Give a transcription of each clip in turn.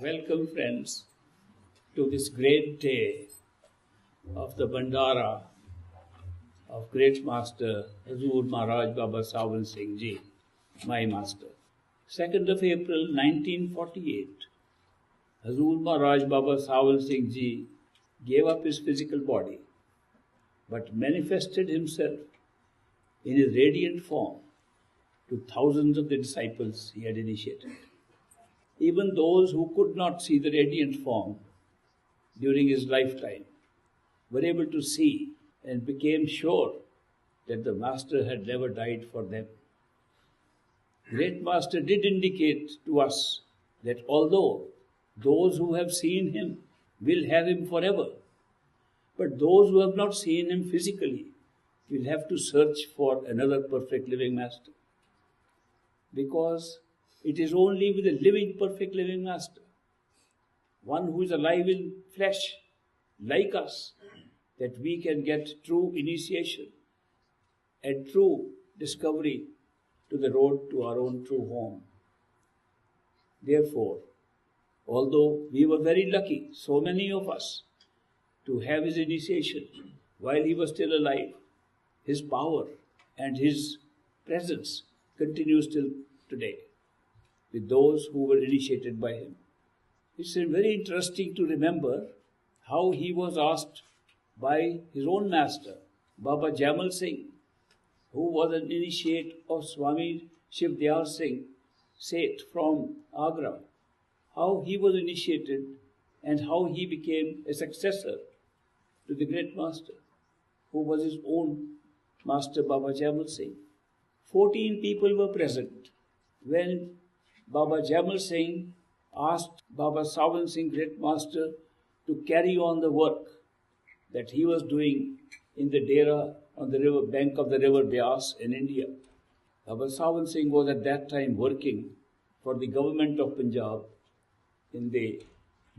Welcome, friends, to this great day of the Bhandara of great Master Hazur Maharaj Baba Sawan Singh Ji, my master. 2nd of April 1948, Hazur Maharaj Baba Sawan Singh Ji gave up his physical body, but manifested himself in his radiant form to thousands of the disciples he had initiated. Even those who could not see the radiant form during his lifetime were able to see and became sure that the Master had never died for them. Great Master did indicate to us that although those who have seen him will have him forever, but those who have not seen him physically will have to search for another perfect living Master. Because it is only with a living, perfect living Master, one who is alive in flesh, like us, that we can get true initiation and true discovery to the road to our own true home. Therefore, although we were very lucky, so many of us, to have his initiation while he was still alive, his power and his presence continues till today with those who were initiated by him. It's very interesting to remember how he was asked by his own master, Baba Jamal Singh, who was an initiate of Swami Shiv Dayal Singh, Seth from Agra, how he was initiated and how he became a successor to the great master, who was his own master, Baba Jamal Singh. 14 people were present when Baba Jamal Singh asked Baba Sawan Singh, great master, to carry on the work that he was doing in the Dera on the river bank of the river Beas in India. Baba Sawan Singh was at that time working for the government of Punjab in the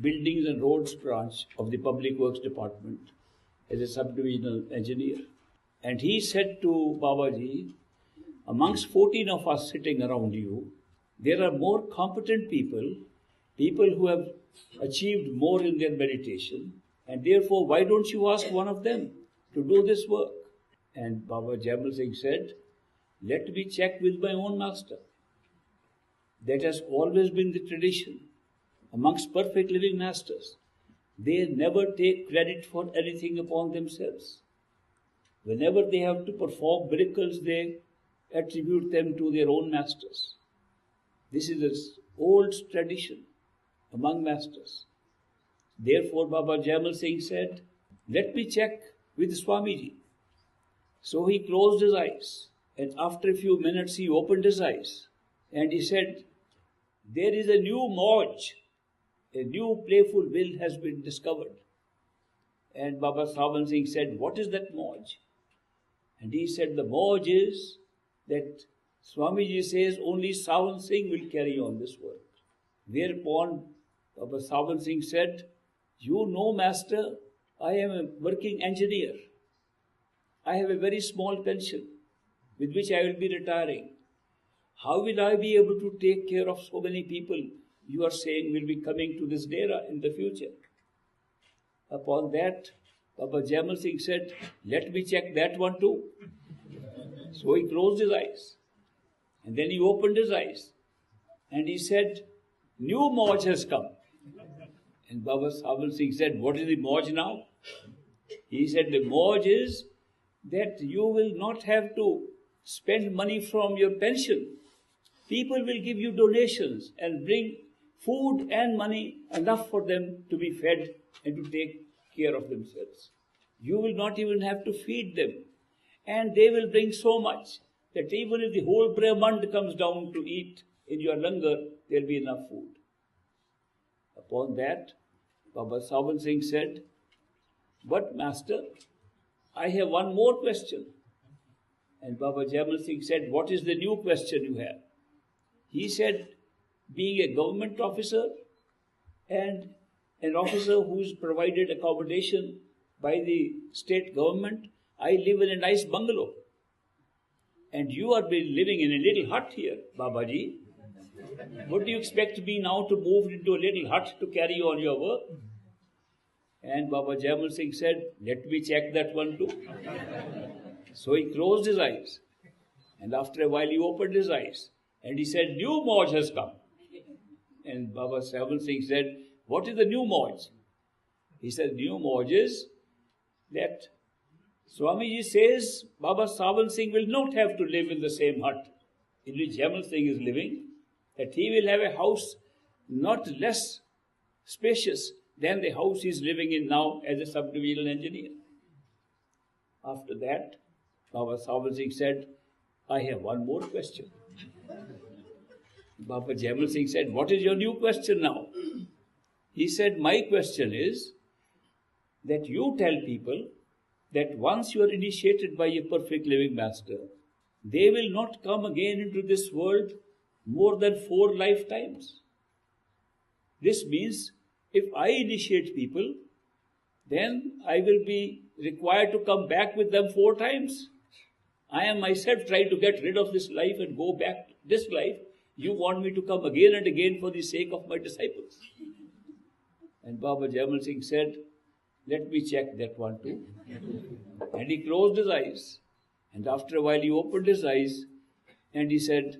Buildings and Roads branch of the Public Works Department as a sub-divisional engineer. And he said to Babaji, amongst 14 of us sitting around you, there are more competent people who have achieved more in their meditation, and therefore why don't you ask one of them to do this work? And Baba Jamal Singh said, let me check with my own master. That has always been the tradition amongst perfect living masters. They never take credit for anything upon themselves. Whenever they have to perform miracles, they attribute them to their own masters. This is an old tradition among masters. Therefore, Baba Jamal Singh said, let me check with Swamiji. So he closed his eyes, and after a few minutes he opened his eyes, and he said, there is a new Mauj, a new playful will has been discovered. And Baba Sawan Singh said, what is that Mauj? And he said, the Mauj is that Swamiji says only Sawan Singh will carry on this work. Whereupon Baba Sawan Singh said, you know, Master, I am a working engineer. I have a very small pension with which I will be retiring. How will I be able to take care of so many people you are saying will be coming to this Dera in the future? Upon that, Baba Jamal Singh said, let me check that one too. So he closed his eyes. And then he opened his eyes. And he said, new Mauj has come. And Baba Sawan Singh said, what is the Mauj now? He said, the Mauj is that you will not have to spend money from your pension. People will give you donations and bring food and money enough for them to be fed and to take care of themselves. You will not even have to feed them. And they will bring so much that even if the whole Brahmand comes down to eat in your langar, there will be enough food. Upon that, Baba Sawan Singh said, but Master, I have one more question. And Baba Jamal Singh said, what is the new question you have? He said, being a government officer and an officer who is provided accommodation by the state government, I live in a nice bungalow. And you are living in a little hut here, Babaji. Would you expect me now to move into a little hut to carry on your work? And Baba Jaimal Singh said, let me check that one too. So he closed his eyes. And after a while he opened his eyes. And he said, new Mauj has come. And Baba Jaimal Singh said, what is the new Mauj? He said, new Mauj is that Swamiji says Baba Sawan Singh will not have to live in the same hut in which Jaimal Singh is living, that he will have a house not less spacious than the house he is living in now as a subdivisional engineer. After that, Baba Sawan Singh said, I have one more question. Baba Jaimal Singh said, what is your new question now? He said, my question is that you tell people that once you are initiated by a perfect living master, they will not come again into this world more than 4 lifetimes. This means if I initiate people, then I will be required to come back with them 4 times. I am myself trying to get rid of this life and go back to this life. You want me to come again and again for the sake of my disciples. And Baba Jaimal Singh said, let me check that one too. And he closed his eyes. And after a while he opened his eyes and he said,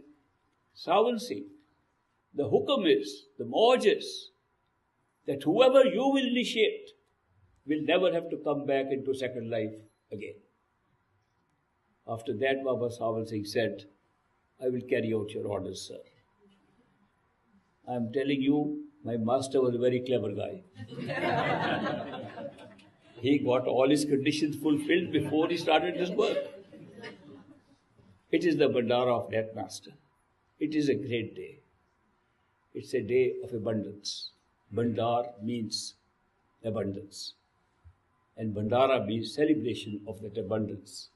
Sawan Singh, the hukam is, the mauj is, that whoever you will initiate will never have to come back into second life again. After that, Baba Sawan Singh said, I will carry out your orders, sir. I am telling you, my master was a very clever guy. He got all his conditions fulfilled before he started his work. It is the Bhandara of that master. It is a great day. It's a day of abundance. Bhandar means abundance. And Bhandara means celebration of that abundance.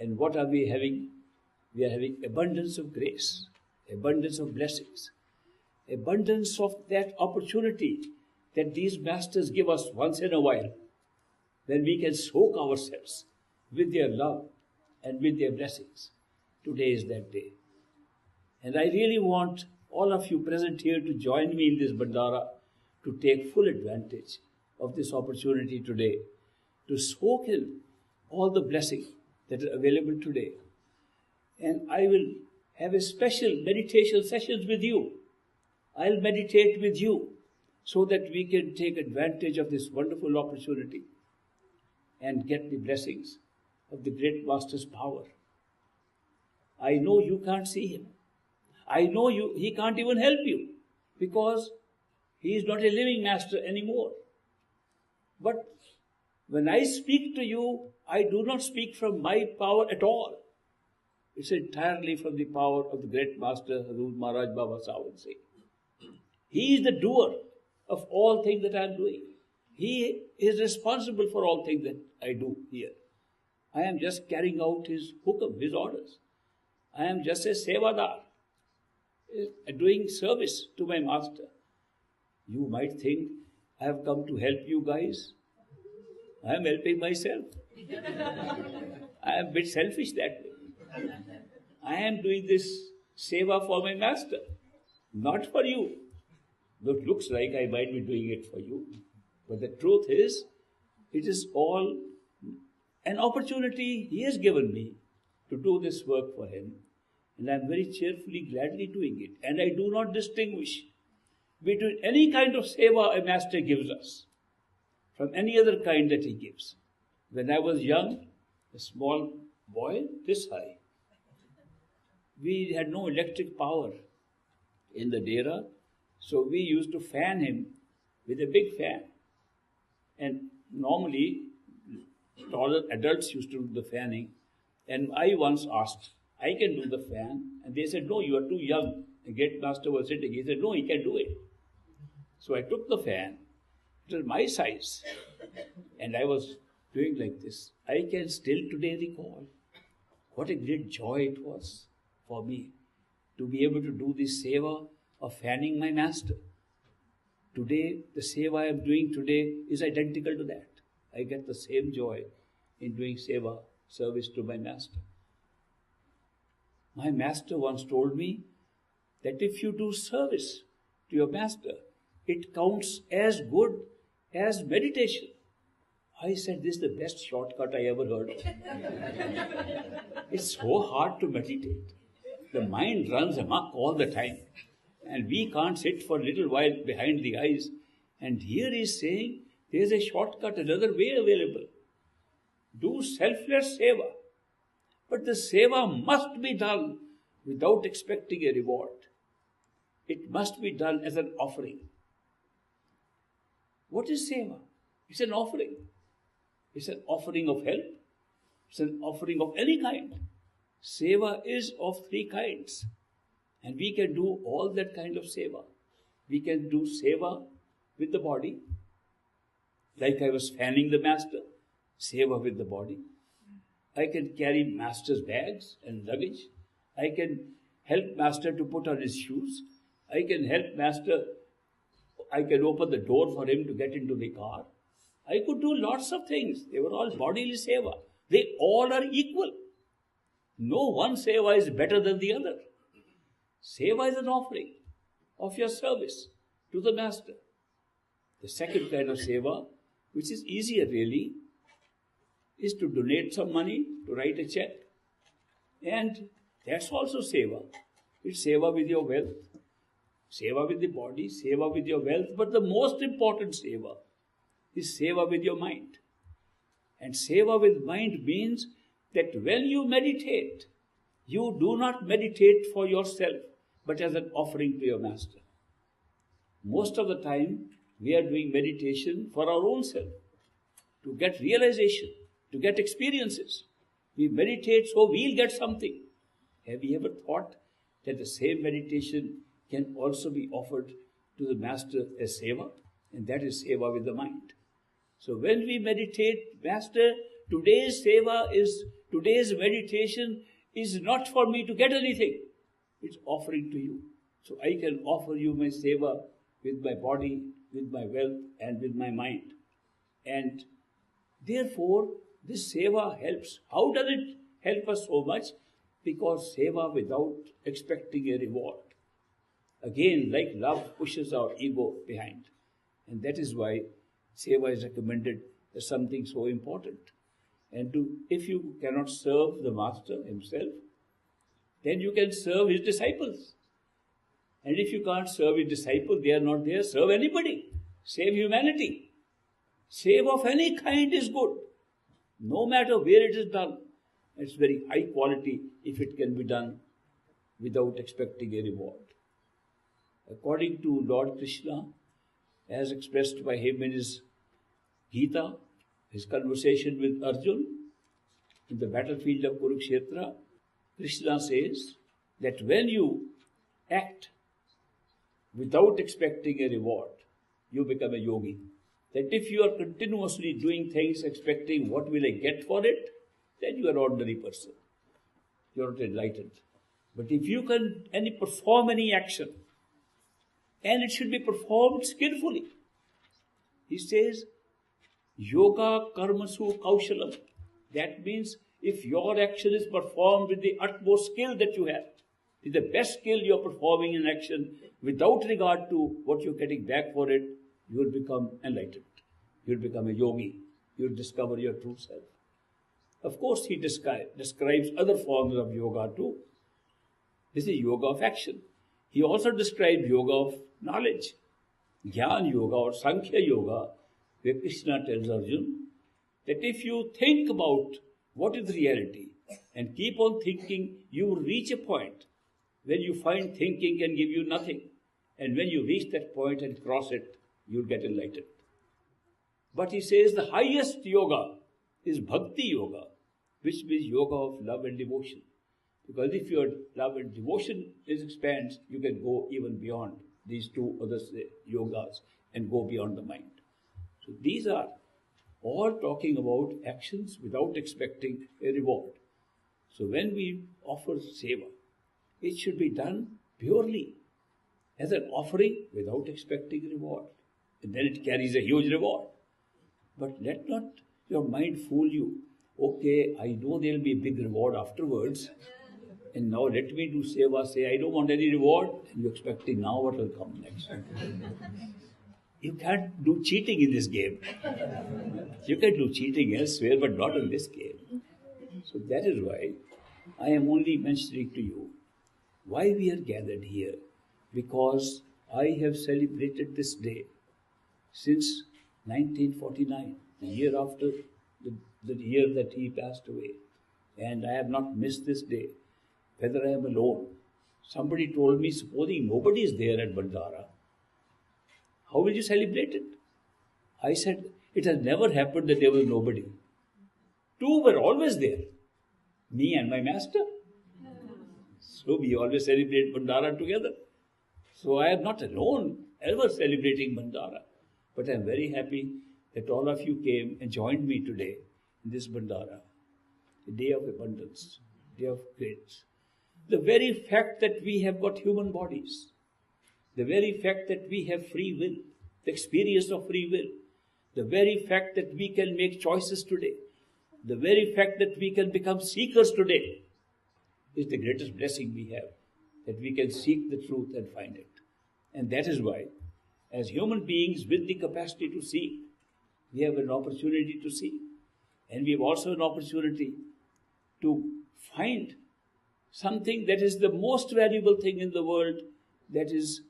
And what are we having? We are having abundance of grace, abundance of blessings, abundance of that opportunity that these masters give us once in a while, when we can soak ourselves with their love and with their blessings. Today is that day. And I really want all of you present here to join me in this Bhandara, to take full advantage of this opportunity today, to soak in all the blessings that are available today. And I will have a special meditation sessions with you. I'll meditate with you so that we can take advantage of this wonderful opportunity and get the blessings of the great Master's power. I know you can't see him. I know he can't even help you because he is not a living master anymore. But when I speak to you, I do not speak from my power at all. It's entirely from the power of the great master, Hazur Maharaj Baba Sawan Singh. He is the doer of all things that I am doing. He is responsible for all things that I do here. I am just carrying out his hukam, his orders. I am just a sevadar, doing service to my master. You might think I have come to help you guys. I am helping myself. I am a bit selfish that way. I am doing this seva for my master, not for you. Though it looks like I might be doing it for you. But the truth is, it is all an opportunity he has given me to do this work for him. And I am very cheerfully, gladly doing it. And I do not distinguish between any kind of seva a master gives us from any other kind that he gives. When I was young, a small boy, this high, we had no electric power in the dera, so we used to fan him with a big fan. And normally, taller adults used to do the fanning. And I once asked, I can do the fan. And they said, no, you are too young. The great master was sitting. He said, no, he can do it. So I took the fan. It was my size. And I was doing like this. I can still today recall what a great joy it was for me to be able to do this seva of fanning my master. Today, the seva I am doing today is identical to that. I get the same joy in doing seva, service to my master. My master once told me that if you do service to your master, it counts as good as meditation. I said, this is the best shortcut I ever heard of. It's so hard to meditate. The mind runs amok all the time. And we can't sit for a little while behind the eyes. And here he's saying, there's a shortcut, another way available. Do selfless seva. But the seva must be done without expecting a reward. It must be done as an offering. What is seva? It's an offering. It's an offering of help. It's an offering of any kind. Seva is of three kinds. And we can do all that kind of seva. We can do seva with the body. Like I was fanning the master. Seva with the body. I can carry master's bags and luggage. I can help master to put on his shoes. I can help master. I can open the door for him to get into the car. I could do lots of things. They were all bodily seva. They all are equal. No one seva is better than the other. Seva is an offering of your service to the master. The second kind of seva, which is easier really, is to donate some money, to write a check. And that's also seva. It's seva with your wealth, seva with the body, seva with your wealth. But the most important seva is seva with your mind. And seva with mind means that when you meditate, you do not meditate for yourself, but as an offering to your master. Most of the time, we are doing meditation for our own self, to get realization, to get experiences. We meditate so we'll get something. Have you ever thought that the same meditation can also be offered to the master as seva? And that is seva with the mind. So when we meditate, master, today's meditation is not for me to get anything. It's offering to you. So I can offer you my seva with my body, with my wealth, and with my mind. And therefore, this seva helps. How does it help us so much? Because seva without expecting a reward. Again, like love pushes our ego behind. And that is why seva is recommended as something so important. And if you cannot serve the master himself, then you can serve his disciples. And if you can't serve his disciples, they are not there, serve anybody. Save humanity. Save of any kind is good. No matter where it is done. It's very high quality if it can be done without expecting a reward. According to Lord Krishna, as expressed by him in his Gita, his conversation with Arjun, in the battlefield of Kurukshetra, Krishna says that when you act without expecting a reward, you become a yogi. That if you are continuously doing things expecting what will I get for it, then you are an ordinary person. You are not enlightened. But if you can perform any action, and it should be performed skillfully, he says, yoga karmasu kaushalam. That means if your action is performed with the utmost skill that you have, with the best skill you are performing an action without regard to what you are getting back for it, you will become enlightened. You will become a yogi. You will discover your true self. Of course, he describes other forms of yoga too. This is yoga of action. He also describes yoga of knowledge, Jnana yoga or Sankhya yoga, where Krishna tells Arjun that if you think about what is reality and keep on thinking, you will reach a point when you find thinking can give you nothing. And when you reach that point and cross it, you'll get enlightened. But he says the highest yoga is bhakti yoga, which means yoga of love and devotion. Because if your love and devotion expands, you can go even beyond these two other yogas and go beyond the mind. So these are all talking about actions without expecting a reward. So when we offer seva, it should be done purely as an offering without expecting reward. And then it carries a huge reward. But let not your mind fool you. Okay, I know there will be a big reward afterwards, And now let me do seva, say I don't want any reward, and you're expecting now what will come next. You can't do cheating in this game. You can do cheating elsewhere, but not in this game. So that is why I am only mentioning to you why we are gathered here. Because I have celebrated this day since 1949, the year after the year that he passed away. And I have not missed this day, whether I am alone. Somebody told me, supposing nobody is there at Bhandara, how will you celebrate it? I said, it has never happened that there was nobody. Two were always there, me and my master. So we always celebrate Bhandara together. So I am not alone ever celebrating Bhandara. But I am very happy that all of you came and joined me today in this Bhandara, a day of abundance, day of grace. The very fact that we have got human bodies, the very fact that we have free will, the experience of free will, the very fact that we can make choices today, the very fact that we can become seekers today is the greatest blessing we have, that we can seek the truth and find it. And that is why, as human beings with the capacity to seek, we have an opportunity to seek. And we have also an opportunity to find something that is the most valuable thing in the world, that is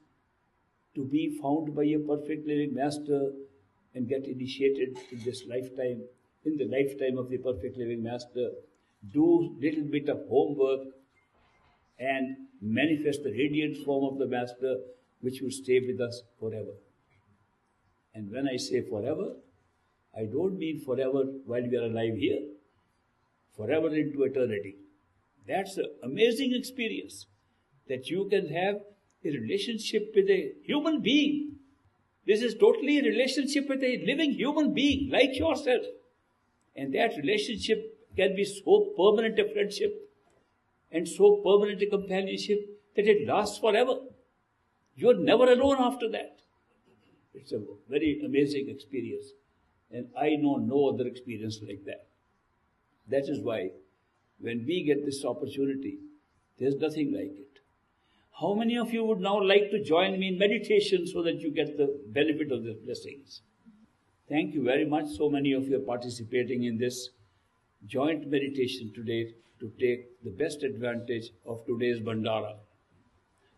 to be found by a perfect living master and get initiated in this lifetime, in the lifetime of the perfect living master, do little bit of homework and manifest the radiant form of the master, which will stay with us forever. And when I say forever, I don't mean forever while we are alive here, forever into eternity. That's an amazing experience, that you can have a relationship with a human being. This is totally a relationship with a living human being like yourself. And that relationship can be so permanent a friendship and so permanent a companionship that it lasts forever. You're never alone after that. It's a very amazing experience. And I know no other experience like that. That is why when we get this opportunity, there's nothing like it. How many of you would now like to join me in meditation so that you get the benefit of the blessings? Thank you very much. So many of you are participating in this joint meditation today to take the best advantage of today's Bhandara.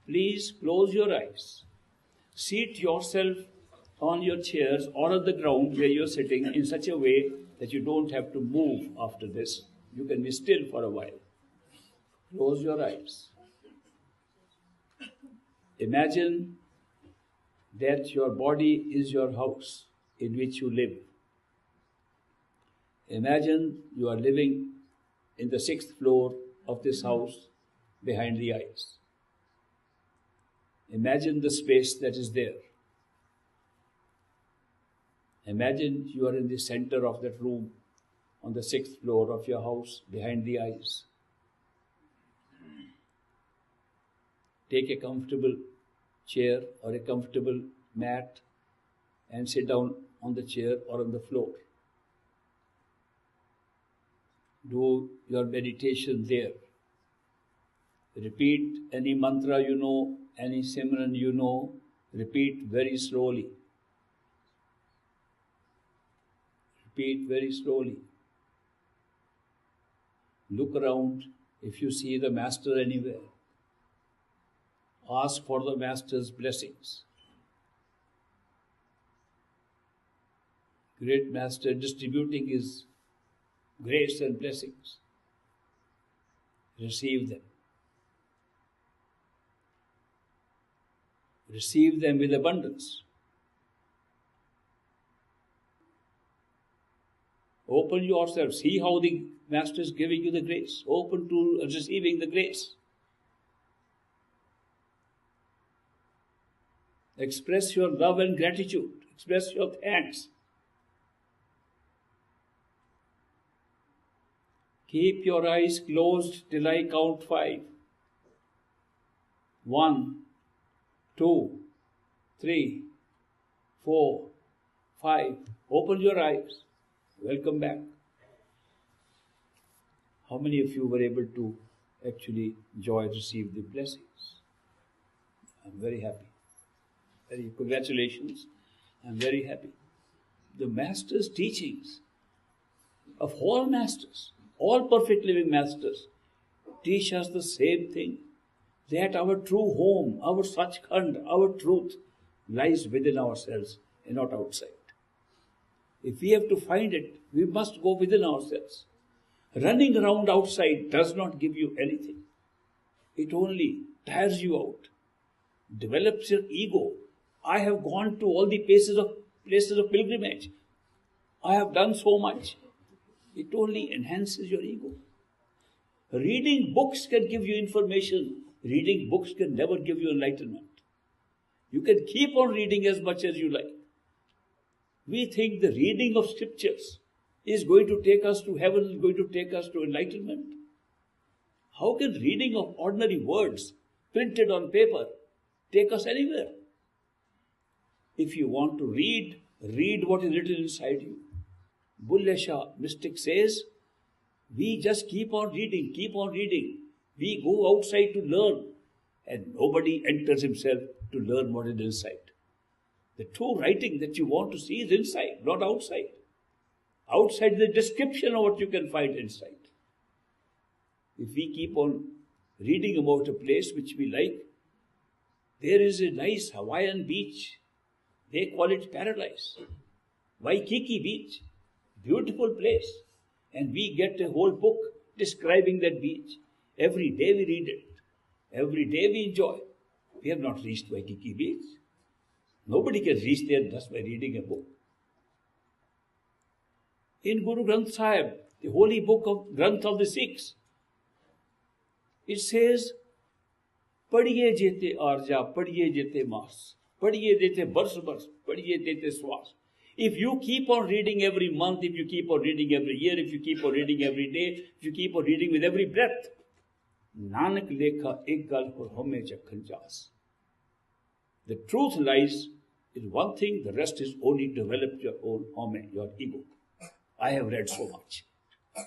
Please close your eyes. Seat yourself on your chairs or on the ground where you're sitting in such a way that you don't have to move after this. You can be still for a while. Close your eyes. Imagine that your body is your house in which you live. Imagine you are living in the 6th floor of this house behind the eyes. Imagine the space that is there. Imagine you are in the center of that room on the 6th floor of your house behind the eyes. Take a comfortable chair or a comfortable mat and sit down on the chair or on the floor. Do your meditation there. Repeat any mantra you know, any simran you know. Repeat very slowly. Repeat very slowly. Look around if you see the master anywhere. Ask for the master's blessings. Great master distributing his grace and blessings. Receive them. Receive them with abundance. Open yourself. See how the master is giving you the grace. Open to receiving the grace. Express your love and gratitude. Express your thanks. Keep your eyes closed till I count 5. 1, 2, 3, 4, 5. Open your eyes. Welcome back. How many of you were able to actually joy, receive the blessings. I'm very happy. Very congratulations. I'm very happy. The Master's teachings of all Masters, all perfect living Masters, teach us the same thing, that our true home, our Sachkhand, our truth lies within ourselves and not outside. If we have to find it, we must go within ourselves. Running around outside does not give you anything. It only tires you out, develops your ego. I have gone to all the places of pilgrimage. I have done so much. It only enhances your ego. Reading books can give you information. Reading books can never give you enlightenment. You can keep on reading as much as you like. We think the reading of scriptures is going to take us to heaven, is going to take us to enlightenment. How can reading of ordinary words printed on paper take us anywhere? If you want to read, read what is written inside you. Bulle Shah, mystic, says, we just keep on reading, keep on reading. We go outside to learn, and nobody enters himself to learn what is inside. The true writing that you want to see is inside, not outside. Outside is the description of what you can find inside. If we keep on reading about a place which we like, there is a nice Hawaiian beach. They call it paradise. Waikiki Beach. Beautiful place. And we get a whole book describing that beach. Every day we read it. Every day we enjoy. We have not reached Waikiki Beach. Nobody can reach there just by reading a book. In Guru Granth Sahib, the holy book of Granth of the Sikhs, it says, Padiye jete arja, padiye jete mas, padiye jete bars bars, padiye jete swas. If you keep on reading every month, if you keep on reading every year, if you keep on reading every day, if you keep on reading with every breath, Nanak lekha ek gal ko home chakhan jas. The truth lies in one thing, the rest is only develop your own home, your ego. I have read so much.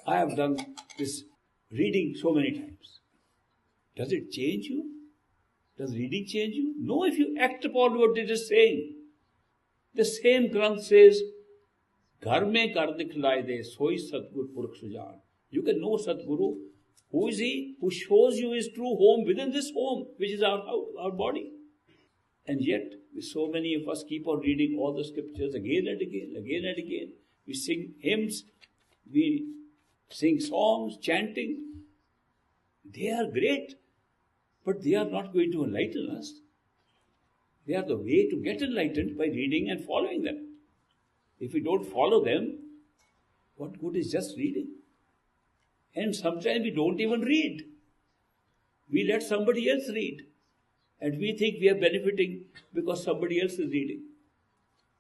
I have done this reading so many times. Does it change you? Does reading change you? No, if you act upon what it is saying. The same Granth says, Ghar mein kar dikhlai de, soi Satguru Purkh Sujan. You can know Satguru. Who is he? Who shows you his true home within this home, which is our body. And yet, so many of us keep on reading all the scriptures again and again, again and again. We sing hymns, we sing songs, chanting. They are great, but they are not going to enlighten us. They are the way to get enlightened by reading and following them. If we don't follow them, what good is just reading? And sometimes we don't even read. We let somebody else read. And we think we are benefiting because somebody else is reading.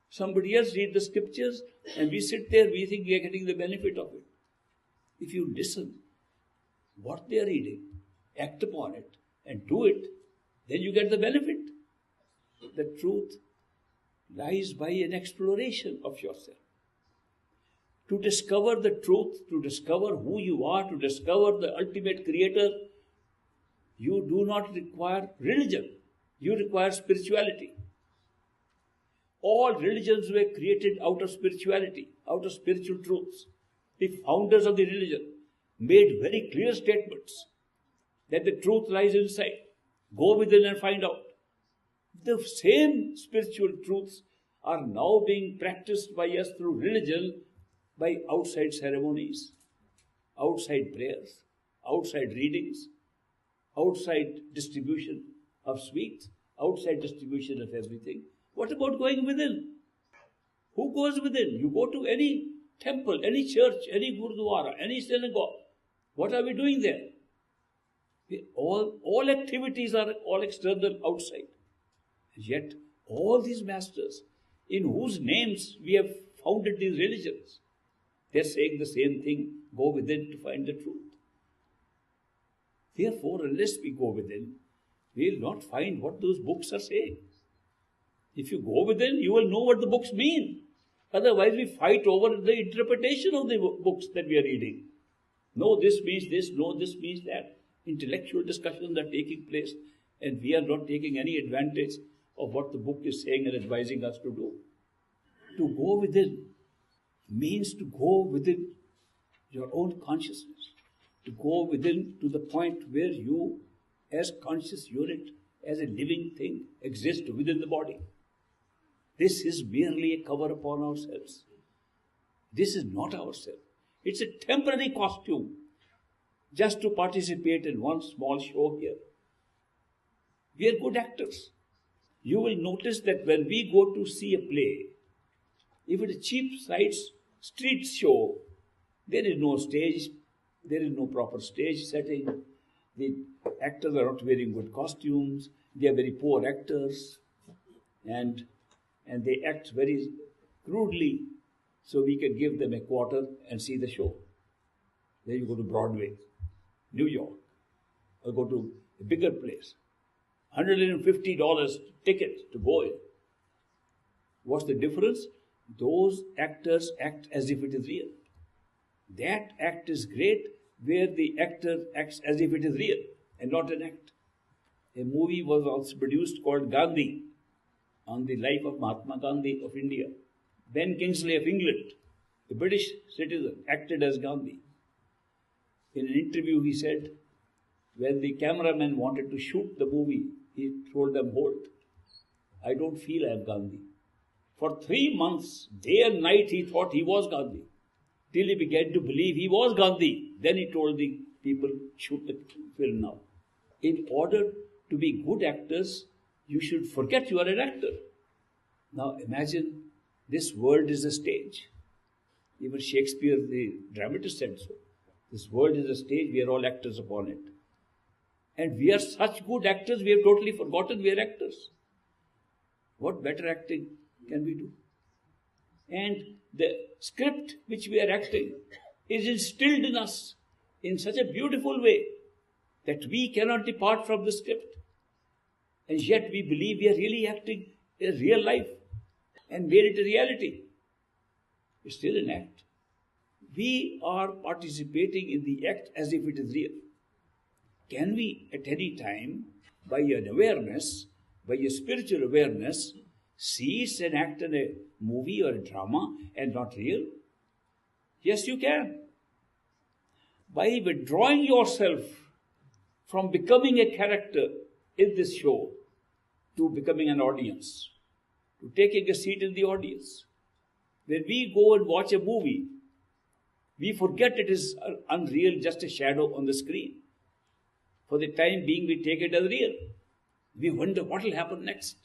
Somebody else read the scriptures and we sit there, we think we are getting the benefit of it. If you listen what they are reading, act upon it and do it, then you get the benefit. The truth lies by an exploration of yourself. To discover the truth, to discover who you are, to discover the ultimate creator, you do not require religion. You require spirituality. All religions were created out of spirituality, out of spiritual truths. The founders of the religion made very clear statements that the truth lies inside. Go within and find out. The same spiritual truths are now being practiced by us through religion, by outside ceremonies, outside prayers, outside readings, outside distribution of sweets, outside distribution of everything. What about going within? Who goes within? You go to any temple, any church, any gurdwara, any synagogue. What are we doing there? All activities are all external, outside. Yet, all these masters, in whose names we have founded these religions, they are saying the same thing, go within to find the truth. Therefore, unless we go within, we will not find what those books are saying. If you go within, you will know what the books mean. Otherwise, we fight over the interpretation of the books that we are reading. No, this means this, no, this means that. Intellectual discussions are taking place, and we are not taking any advantage of what the book is saying and advising us to do. To go within means to go within your own consciousness, to go within to the point where you, as conscious unit, as a living thing, exist within the body. This is merely a cover upon ourselves. This is not ourselves. It's a temporary costume just to participate in one small show here. We are good actors. You will notice that when we go to see a play, if it's a cheap street show, there is no stage, there is no proper stage setting. The actors are not wearing good costumes. They are very poor actors, and they act very crudely, so we can give them a quarter and see the show. Then you go to Broadway, New York, or go to a bigger place. $150 ticket to go in. What's the difference? Those actors act as if it is real. That act is great where the actor acts as if it is real and not an act. A movie was also produced called Gandhi, on the life of Mahatma Gandhi of India. Ben Kingsley of England, a British citizen, acted as Gandhi. In an interview he said, when the cameraman wanted to shoot the movie, he told them, hold, I don't feel I am Gandhi. For 3 months, day and night, he thought he was Gandhi, till he began to believe he was Gandhi. Then he told the people, shoot the film now. In order to be good actors, you should forget you are an actor. Now imagine this world is a stage. Even Shakespeare, the dramatist, said so. This world is a stage, we are all actors upon it. And we are such good actors, we have totally forgotten we are actors. What better acting can we do? And the script which we are acting is instilled in us in such a beautiful way that we cannot depart from the script. And yet we believe we are really acting a real life and made it a reality. It's still an act. We are participating in the act as if it is real. Can we at any time, by an awareness, by a spiritual awareness, cease and act in a movie or a drama and not real? Yes, you can. By withdrawing yourself from becoming a character in this show to becoming an audience, to taking a seat in the audience. When we go and watch a movie, we forget it is unreal, just a shadow on the screen. For the time being, we take it as real. We wonder what will happen next.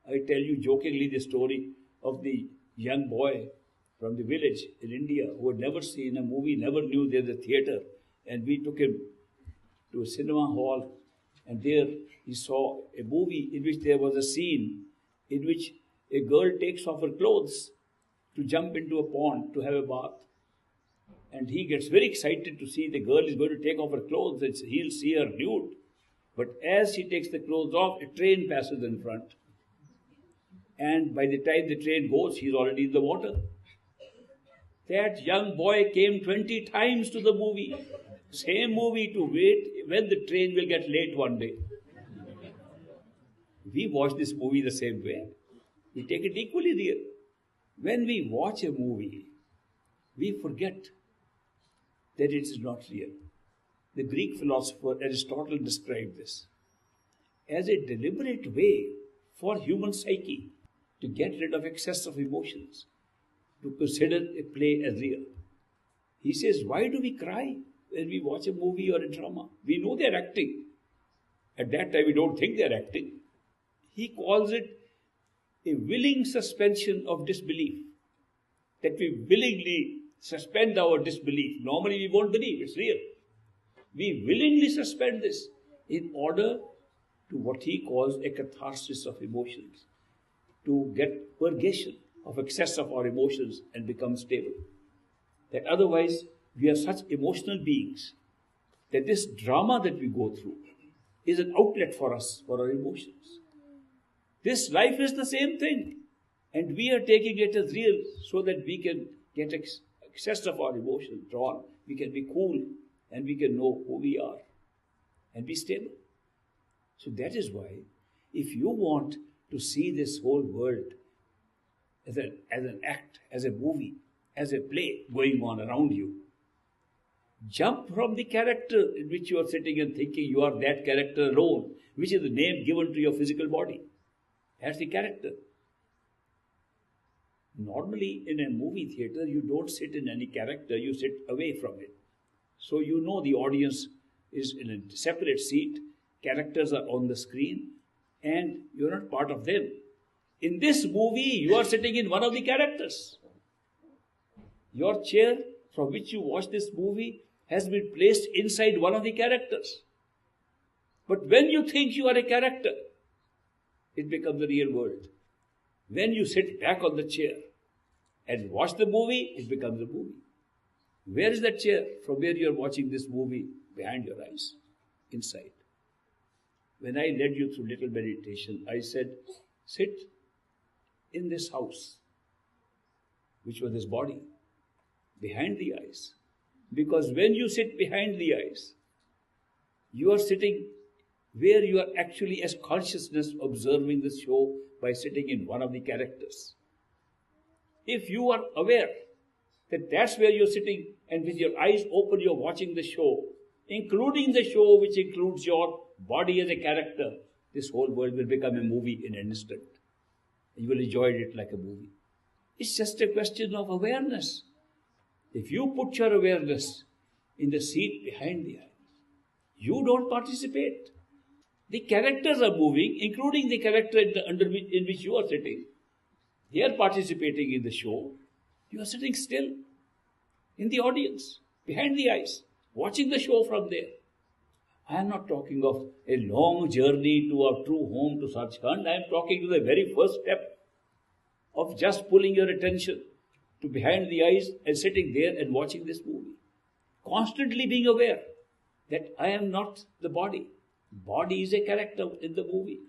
I tell you jokingly the story of the young boy from the village in India who had never seen a movie, never knew there was a theatre, and we took him to a cinema hall, and there he saw a movie in which there was a scene in which a girl takes off her clothes to jump into a pond to have a bath. And he gets very excited to see the girl is going to take off her clothes and he'll see her nude. But as she takes the clothes off, a train passes in front. And by the time the train goes, he's already in the water. That young boy came 20 times to the movie. Same movie, to wait when the train will get late one day. We watch this movie the same way. We take it equally real. When we watch a movie, we forget that it is not real. The Greek philosopher Aristotle described this as a deliberate way for human psyche to get rid of excess of emotions, to consider a play as real. He says, why do we cry when we watch a movie or a drama? We know they're acting. At that time, we don't think they're acting. He calls it a willing suspension of disbelief, that we willingly suspend our disbelief. Normally we won't believe, it's real. We willingly suspend this in order to what he calls a catharsis of emotions, to get purgation of excess of our emotions and become stable. That otherwise we are such emotional beings that this drama that we go through is an outlet for us, for our emotions. This life is the same thing, and we are taking it as real so that we can get excess of our emotions drawn. We can be cool and we can know who we are. and be stable. So that is why, if you want to see this whole world as an act, as a movie, as a play going on around you, jump from the character in which you are sitting and thinking you are that character alone, which is the name given to your physical body. That's the character. Normally, in a movie theater, you don't sit in any character, you sit away from it. So you know the audience is in a separate seat, characters are on the screen, and you're not part of them. In this movie, you are sitting in one of the characters. Your chair from which you watch this movie has been placed inside one of the characters. But when you think you are a character, it becomes the real world. When you sit back on the chair and watch the movie, it becomes a movie. Where is that chair from where you are watching this movie? Behind your eyes, inside. When I led you through little meditation, I said, sit in this house, which was this body, behind the eyes. Because when you sit behind the eyes, you are sitting where you are actually as consciousness observing the show by sitting in one of the characters. If you are aware that that's where you're sitting and with your eyes open you're watching the show, including the show which includes your body as a character, this whole world will become a movie in an instant. You will enjoy it like a movie. It's just a question of awareness. If you put your awareness in the seat behind the eyes, you don't participate. The characters are moving, including the character in which you are sitting. They are participating in the show. You are sitting still in the audience, behind the eyes, watching the show from there. I am not talking of a long journey to our true home to Sachkhand. I am talking to the very first step of just pulling your attention to behind the eyes and sitting there and watching this movie. Constantly being aware that I am not the body. Body is a character in the movie.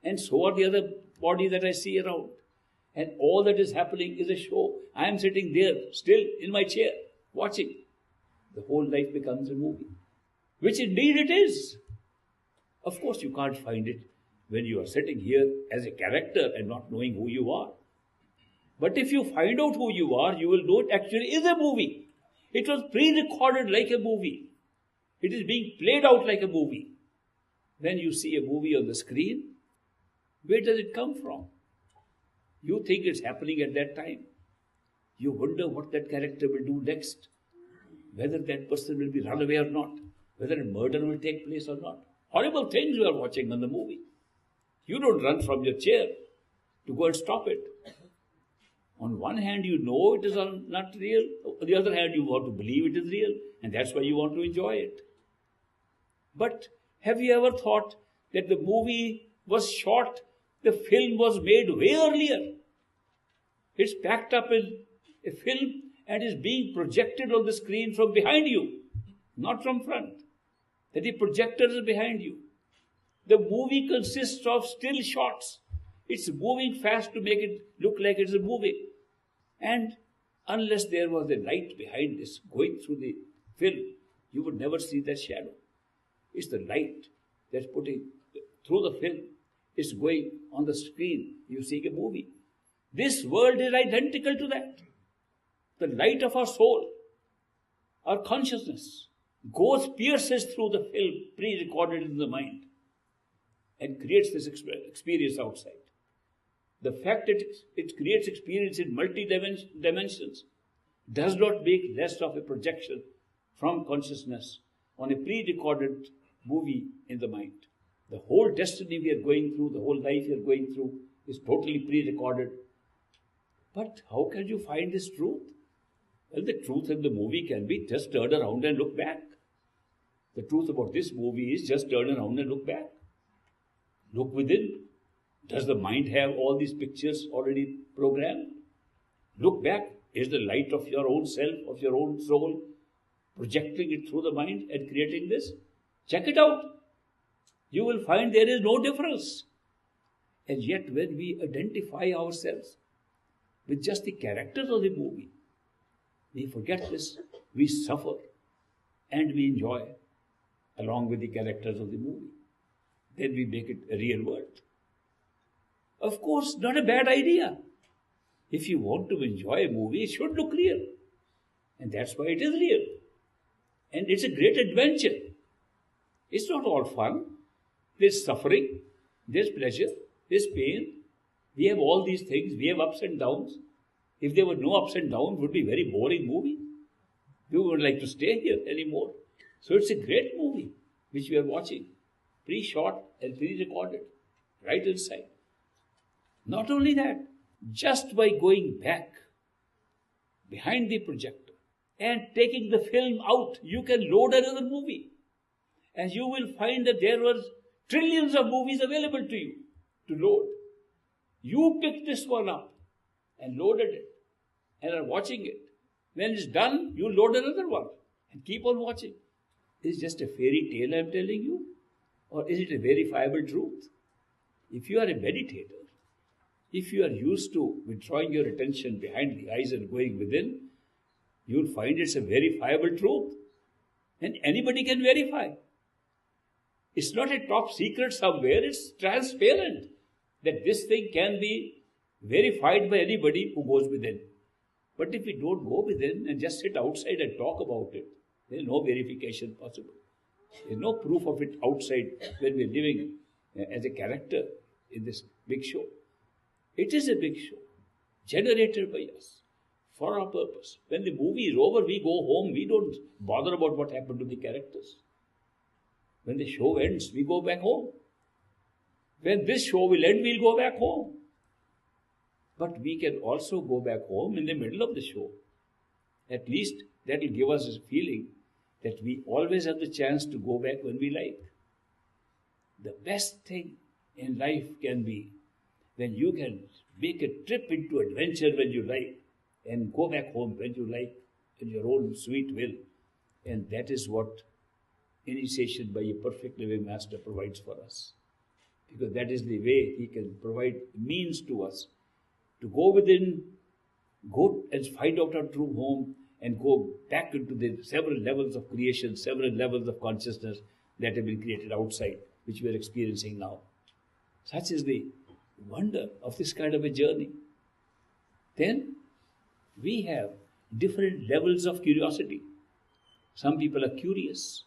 And so are the other bodies that I see around. And all that is happening is a show. I am sitting there, still in my chair, watching. The whole life becomes a movie. Which indeed it is. Of course, you can't find it when you are sitting here as a character and not knowing who you are. But if you find out who you are, you will know it actually is a movie. It was pre-recorded like a movie. It is being played out like a movie. When you see a movie on the screen, where does it come from? You think it's happening at that time. You wonder what that character will do next. Whether that person will be run away or not. Whether a murder will take place or not. Horrible things you are watching on the movie. You don't run from your chair to go and stop it. On one hand, you know it is not real. On the other hand, you want to believe it is real. And that's why you want to enjoy it. But have you ever thought that the movie was shot, the film was made way earlier? It's packed up in a film and is being projected on the screen from behind you, not from front. That the projector is behind you. The movie consists of still shots. It's moving fast to make it look like it's moving. And unless there was a light behind this going through the film, you would never see that shadow. It's the light that's putting through the film. It's going on the screen. You see a movie. This world is identical to that. The light of our soul, our consciousness, pierces through the film pre-recorded in the mind and creates this experience outside. The fact that it creates experience in multi-dimensions does not make less of a projection from consciousness on a pre-recorded movie in the mind. The whole destiny we are going through, the whole life we are going through is totally pre-recorded. But how can you find this truth? Well, the truth in the movie can be just turn around and look back. The truth about this movie is just turn around and look back. Look within. Does the mind have all these pictures already programmed? Look back. Is the light of your own self, of your own soul, projecting it through the mind and creating this? Check it out. You will find there is no difference. And yet when we identify ourselves with just the characters of the movie, we forget this, we suffer, and we enjoy. along with the characters of the movie. Then we make it a real world. Of course, not a bad idea. If you want to enjoy a movie, it should look real. And that's why it is real. And it's a great adventure. It's not all fun. There's suffering, there's pleasure, there's pain. We have all these things. We have ups and downs. If there were no ups and downs, it would be a very boring movie. We wouldn't like to stay here anymore. So it's a great movie which we are watching, pre-shot and pre-recorded, right inside. Not only that, just by going back behind the projector and taking the film out, you can load another movie. And you will find that there were trillions of movies available to you to load. You picked this one up and loaded it and are watching it. When it's done, you load another one and keep on watching. Is it just a fairy tale I'm telling you? Or is it a verifiable truth? If you are a meditator, if you are used to withdrawing your attention behind the eyes and going within, you'll find it's a verifiable truth. And anybody can verify. It's not a top secret somewhere, it's transparent that this thing can be verified by anybody who goes within. But if we don't go within and just sit outside and talk about it, there's no verification possible. There's no proof of it outside when we're living as a character in this big show. It is a big show, generated by us, for our purpose. When the movie is over, we go home, we don't bother about what happened to the characters. When the show ends, we go back home. When this show will end, we'll go back home. But we can also go back home in the middle of the show. At least that will give us a feeling that we always have the chance to go back when we like. The best thing in life can be when you can make a trip into adventure when you like and go back home when you like in your own sweet will. And that is what initiation by a perfect living master provides for us. Because that is the way he can provide means to us to go within, go and find out our true home and go back into the several levels of creation, several levels of consciousness that have been created outside, which we are experiencing now. Such is the wonder of this kind of a journey. Then we have different levels of curiosity. Some people are curious.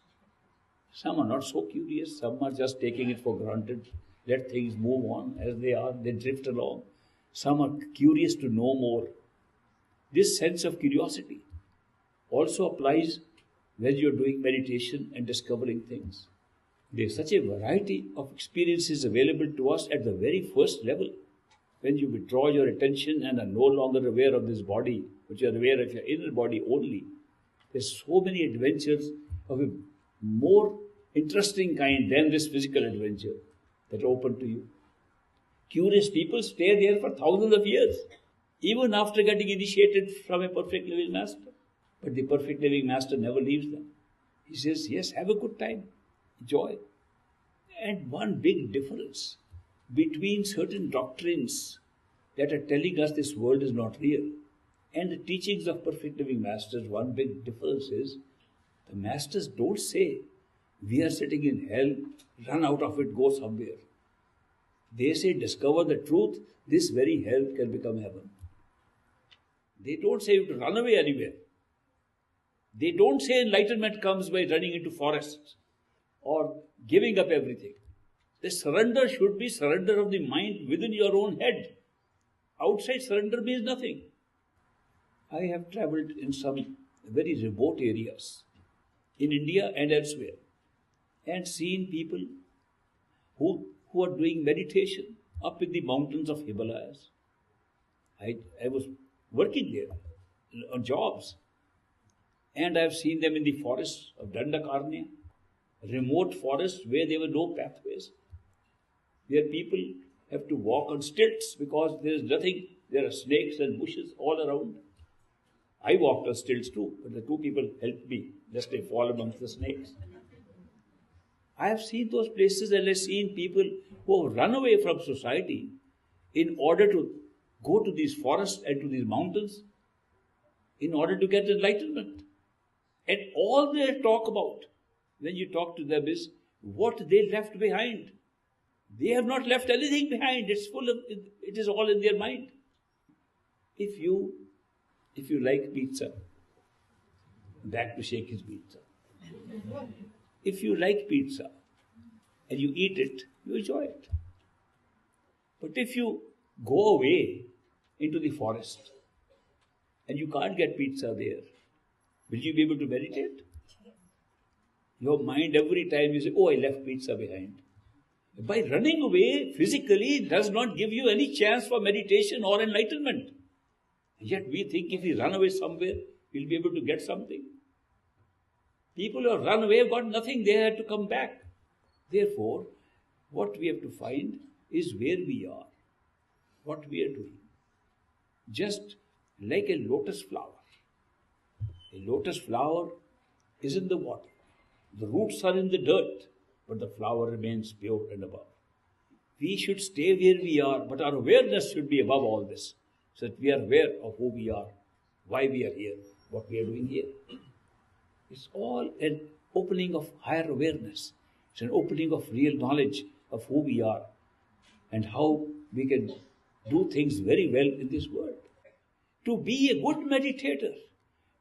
Some are not so curious. Some are just taking it for granted. Let things move on as they are. They drift along. Some are curious to know more. This sense of curiosity also applies when you're doing meditation and discovering things. There's such a variety of experiences available to us at the very first level. When you withdraw your attention and are no longer aware of this body, but you're aware of your inner body only, there's so many adventures of a more interesting kind than this physical adventure that open to you. Curious people stay there for thousands of years, even after getting initiated from a perfect living master. But the perfect living master never leaves them. He says, yes, have a good time, enjoy. And one big difference between certain doctrines that are telling us this world is not real and the teachings of perfect living masters, one big difference is the masters don't say, we are sitting in hell, run out of it, go somewhere. They say, discover the truth, this very hell can become heaven. They don't say you have to run away anywhere. They don't say enlightenment comes by running into forests or giving up everything. The surrender should be surrender of the mind within your own head. Outside surrender means nothing. I have traveled in some very remote areas in India and elsewhere and seen people who are doing meditation up in the mountains of Himalayas. I was working there on jobs, and I have seen them in the forests of Dandakarnya, remote forests where there were no pathways, where people have to walk on stilts because there is nothing, there are snakes and bushes all around. I walked on stilts too, but the two people helped me lest I fall amongst the snakes. I have seen those places and I have seen people who have run away from society in order to go to these forests and to these mountains in order to get enlightenment. And all they talk about when you talk to them is what they left behind. They have not left anything behind. It is all in their mind. If you like pizza, back to shake his pizza. If you like pizza and you eat it, you enjoy it. But if you go away into the forest and you can't get pizza there, will you be able to meditate? Your mind every time you say, oh, I left pizza behind. By running away physically does not give you any chance for meditation or enlightenment. Yet we think if we run away somewhere, we'll be able to get something. People who have run away have got nothing. They had to come back. Therefore, what we have to find is where we are, what we are doing. Just like a lotus flower. A lotus flower is in the water. The roots are in the dirt, but the flower remains pure and above. We should stay where we are, but our awareness should be above all this, so that we are aware of who we are, why we are here, what we are doing here. It's all an opening of higher awareness. It's an opening of real knowledge of who we are and how we can do things very well in this world. To be a good meditator,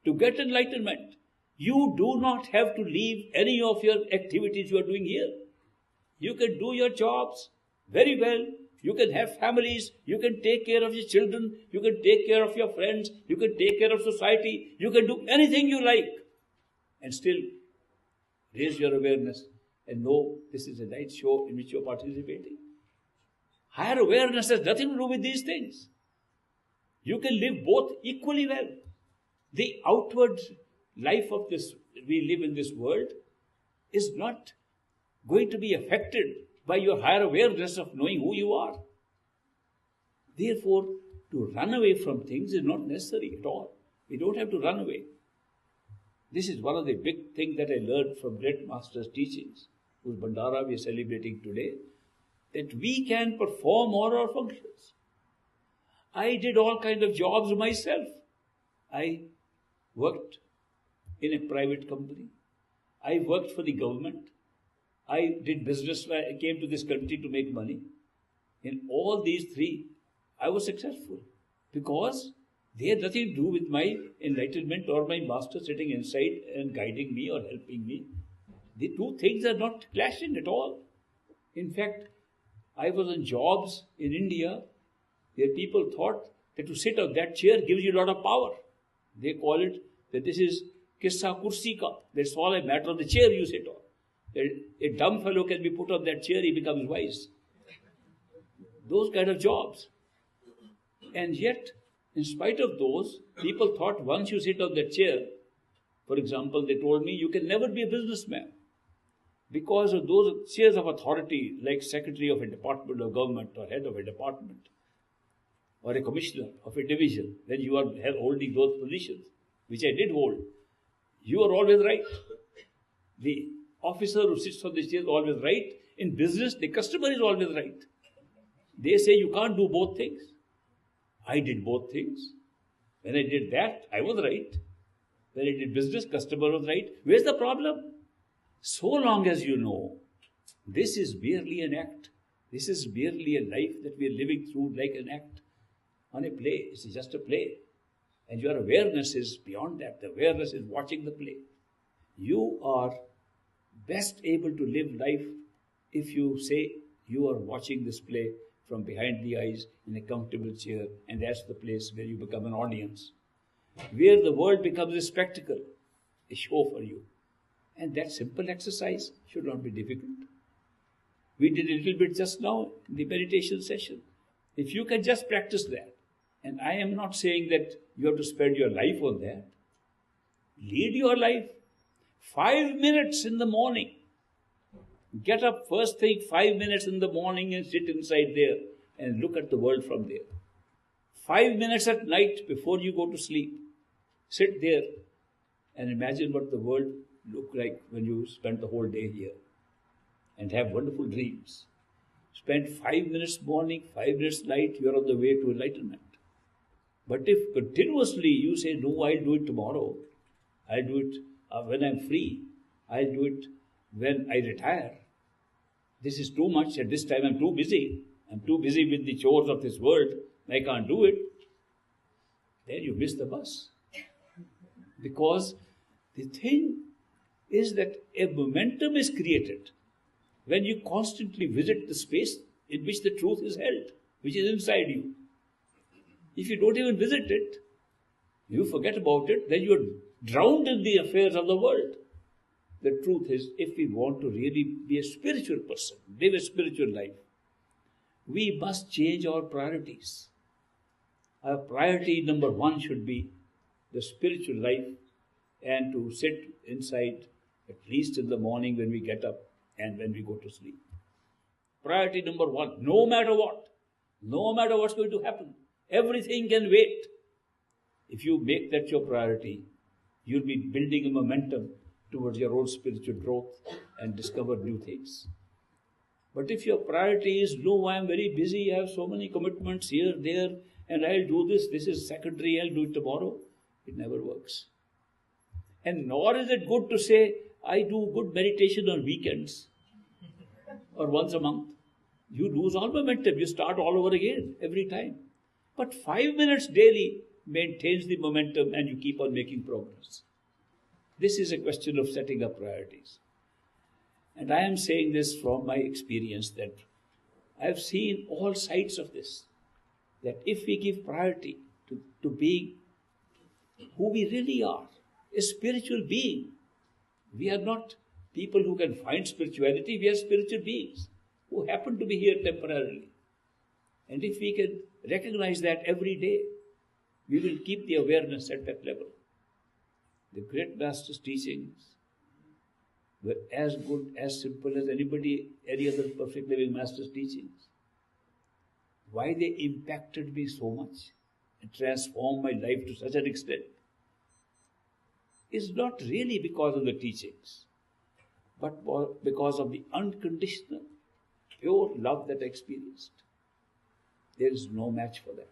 to get enlightenment, you do not have to leave any of your activities you are doing here. You can do your jobs very well. You can have families. You can take care of your children. You can take care of your friends. You can take care of society. You can do anything you like and still raise your awareness and know this is a night show in which you are participating. Higher awareness has nothing to do with these things. You can live both equally well. The outward life of this, we live in this world, is not going to be affected by your higher awareness of knowing who you are. Therefore, to run away from things is not necessary at all. We don't have to run away. This is one of the big things that I learned from great masters' teachings, whose Bhandara we are celebrating today, that we can perform all our functions. I did all kinds of jobs myself. I worked in a private company. I worked for the government. I did business where I came to this country to make money. In all these three, I was successful because they had nothing to do with my enlightenment or my master sitting inside and guiding me or helping me. The two things are not clashing at all. In fact, I was on jobs in India where people thought that to sit on that chair gives you a lot of power. They call it that this is kissa kursi ka. That's all a matter of the chair you sit on. A dumb fellow can be put on that chair, he becomes wise. Those kind of jobs. And yet, in spite of those, people thought once you sit on that chair, for example, they told me you can never be a businessman because of those chairs of authority, like secretary of a department of government or head of a department or a commissioner of a division. When you are holding those positions, which I did hold, you are always right. The officer who sits on the chair is always right. In business, the customer is always right. They say you can't do both things. I did both things. When I did that, I was right. When I did business, customer was right. Where's the problem? So long as you know, this is merely an act. This is merely a life that we are living through like an act on a play. It's just a play. And your awareness is beyond that. The awareness is watching the play. You are best able to live life if you say you are watching this play from behind the eyes in a comfortable chair, and that's the place where you become an audience, where the world becomes a spectacle, a show for you. And that simple exercise should not be difficult. We did a little bit just now in the meditation session. If you can just practice that, and I am not saying that you have to spend your life on that. Lead your life. 5 minutes in the morning. Get up first thing 5 minutes in the morning and sit inside there and look at the world from there. 5 minutes at night before you go to sleep. Sit there and imagine what the world look like when you spend the whole day here and have wonderful dreams. Spend 5 minutes morning, 5 minutes night, you are on the way to enlightenment. But if continuously you say, no, I'll do it tomorrow, I'll do it when I'm free, I'll do it when I retire, this is too much, at this time I'm too busy with the chores of this world, I can't do it, then you miss the bus. Because the thing is that a momentum is created when you constantly visit the space in which the truth is held, which is inside you. If you don't even visit it, you forget about it, then you're drowned in the affairs of the world. The truth is, if we want to really be a spiritual person, live a spiritual life, we must change our priorities. Our priority number one should be the spiritual life, and to sit inside at least in the morning when we get up and when we go to sleep. Priority number one, no matter what's going to happen, everything can wait. If you make that your priority, you'll be building a momentum towards your own spiritual growth and discover new things. But if your priority is, no, I am very busy, I have so many commitments here, there, and I'll do this is secondary, I'll do it tomorrow, it never works. And nor is it good to say, I do good meditation on weekends or once a month. You lose all momentum, you start all over again every time. But 5 minutes daily maintains the momentum and you keep on making progress. This is a question of setting up priorities. And I am saying this from my experience that I have seen all sides of this. That if we give priority to being who we really are, a spiritual being, we are not people who can find spirituality, we are spiritual beings who happen to be here temporarily. And if we can recognize that every day, we will keep the awareness at that level. The great Master's teachings were as good, as simple as any other perfect living Master's teachings. Why they impacted me so much and transformed my life to such an extent is not really because of the teachings, but because of the unconditional, pure love that I experienced. There is no match for that.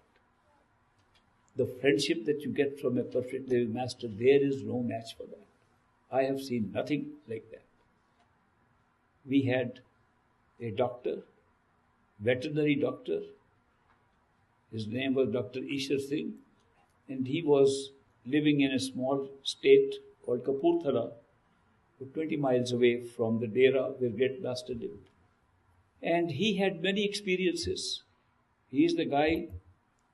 The friendship that you get from a perfect living Master, there is no match for that. I have seen nothing like that. We had a doctor, veterinary doctor. His name was Dr. Ishwar Singh, and he was living in a small state called Kapurthala, 20 miles away from the Dera where Great Master lived. And he had many experiences. He is the guy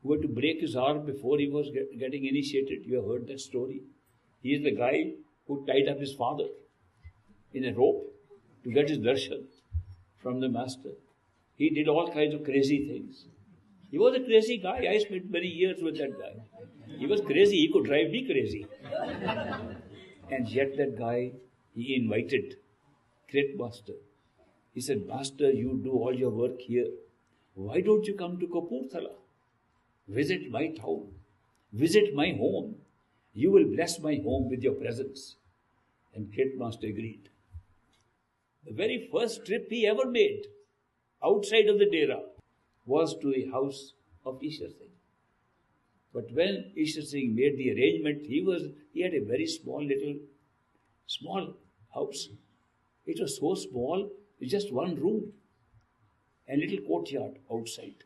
who had to break his arm before he was getting initiated. You have heard that story. He is the guy who tied up his father in a rope to get his darshan from the Master. He did all kinds of crazy things. He was a crazy guy. I spent many years with that guy. He was crazy. He could drive me crazy. And yet that guy, he invited Great Master. He said, Master, you do all your work here. Why don't you come to Kapurthala? Visit my town. Visit my home. You will bless my home with your presence. And Great Master agreed. The very first trip he ever made outside of the Dera was to the house of Ishwar Singh. But when Ishwar Singh made the arrangement, he had a very small house. It was so small, just one room, a little courtyard outside.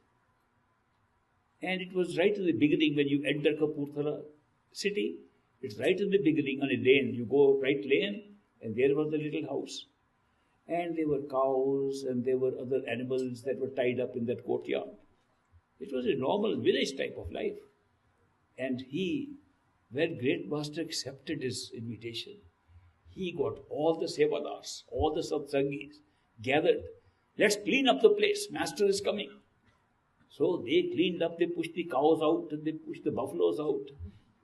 And it was right in the beginning when you enter Kapurthala city. It's right in the beginning on a lane. You go right lane, and there was the little house. And there were cows and there were other animals that were tied up in that courtyard. It was a normal village type of life. And when Great Master accepted his invitation, he got all the sevadars, all the satsangis gathered. Let's clean up the place. Master is coming. So they cleaned up, they pushed the cows out and they pushed the buffaloes out.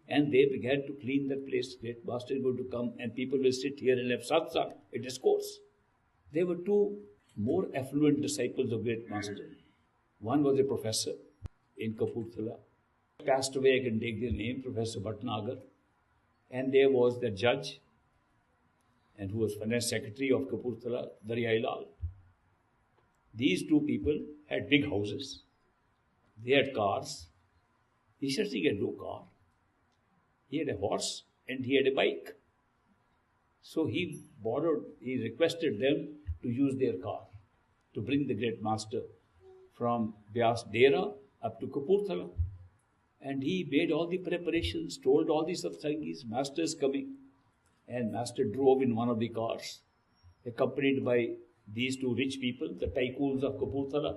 And they began to clean that place. Great Master is going to come and people will sit here and have satsang, a discourse. There were two more affluent disciples of Great Master. One was a professor in Kapurthala. Passed away, I can take their name, Professor Bhatnagar. And there was the judge, and who was finance secretary of Kapurthala, Daryai Lal. These two people had big houses. They had cars. Ishwar Singh had no car. He had a horse and he had a bike. So he requested them to use their car to bring the great master from Vyas Dera up to Kapurthala. And he made all the preparations, told all the satsangis, master is coming. And master drove in one of the cars, accompanied by these two rich people, the tycoons of Kapurthala.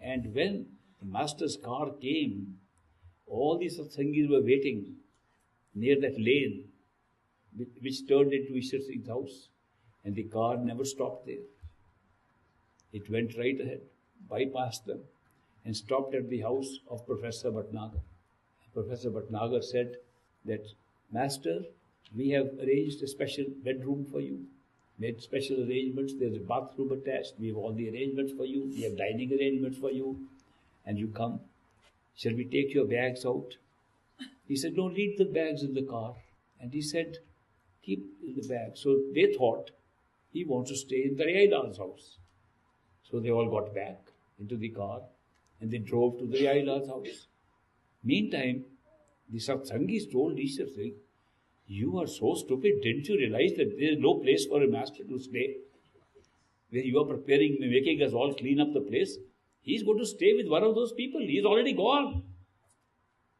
And when the master's car came, all the satsangis were waiting near that lane which turned into Ishwar Singh's house. And the car never stopped there. It went right ahead, bypassed them, and stopped at the house of Professor Bhatnagar. Professor Bhatnagar said that, Master, we have arranged a special bedroom for you, made special arrangements, there's a bathroom attached, we have all the arrangements for you, we have dining arrangements for you, and you come. Shall we take your bags out? He said, no, leave the bags in the car. And he said, keep in the bag. So they thought he wants to stay in Daryail's house. So they all got back into the car and they drove to Daryail's house. Meantime, the satsangis told Ishwar Singh, you are so stupid, didn't you realize that there is no place for a master to stay? Where you are preparing, making us all clean up the place. He is going to stay with one of those people. He is already gone.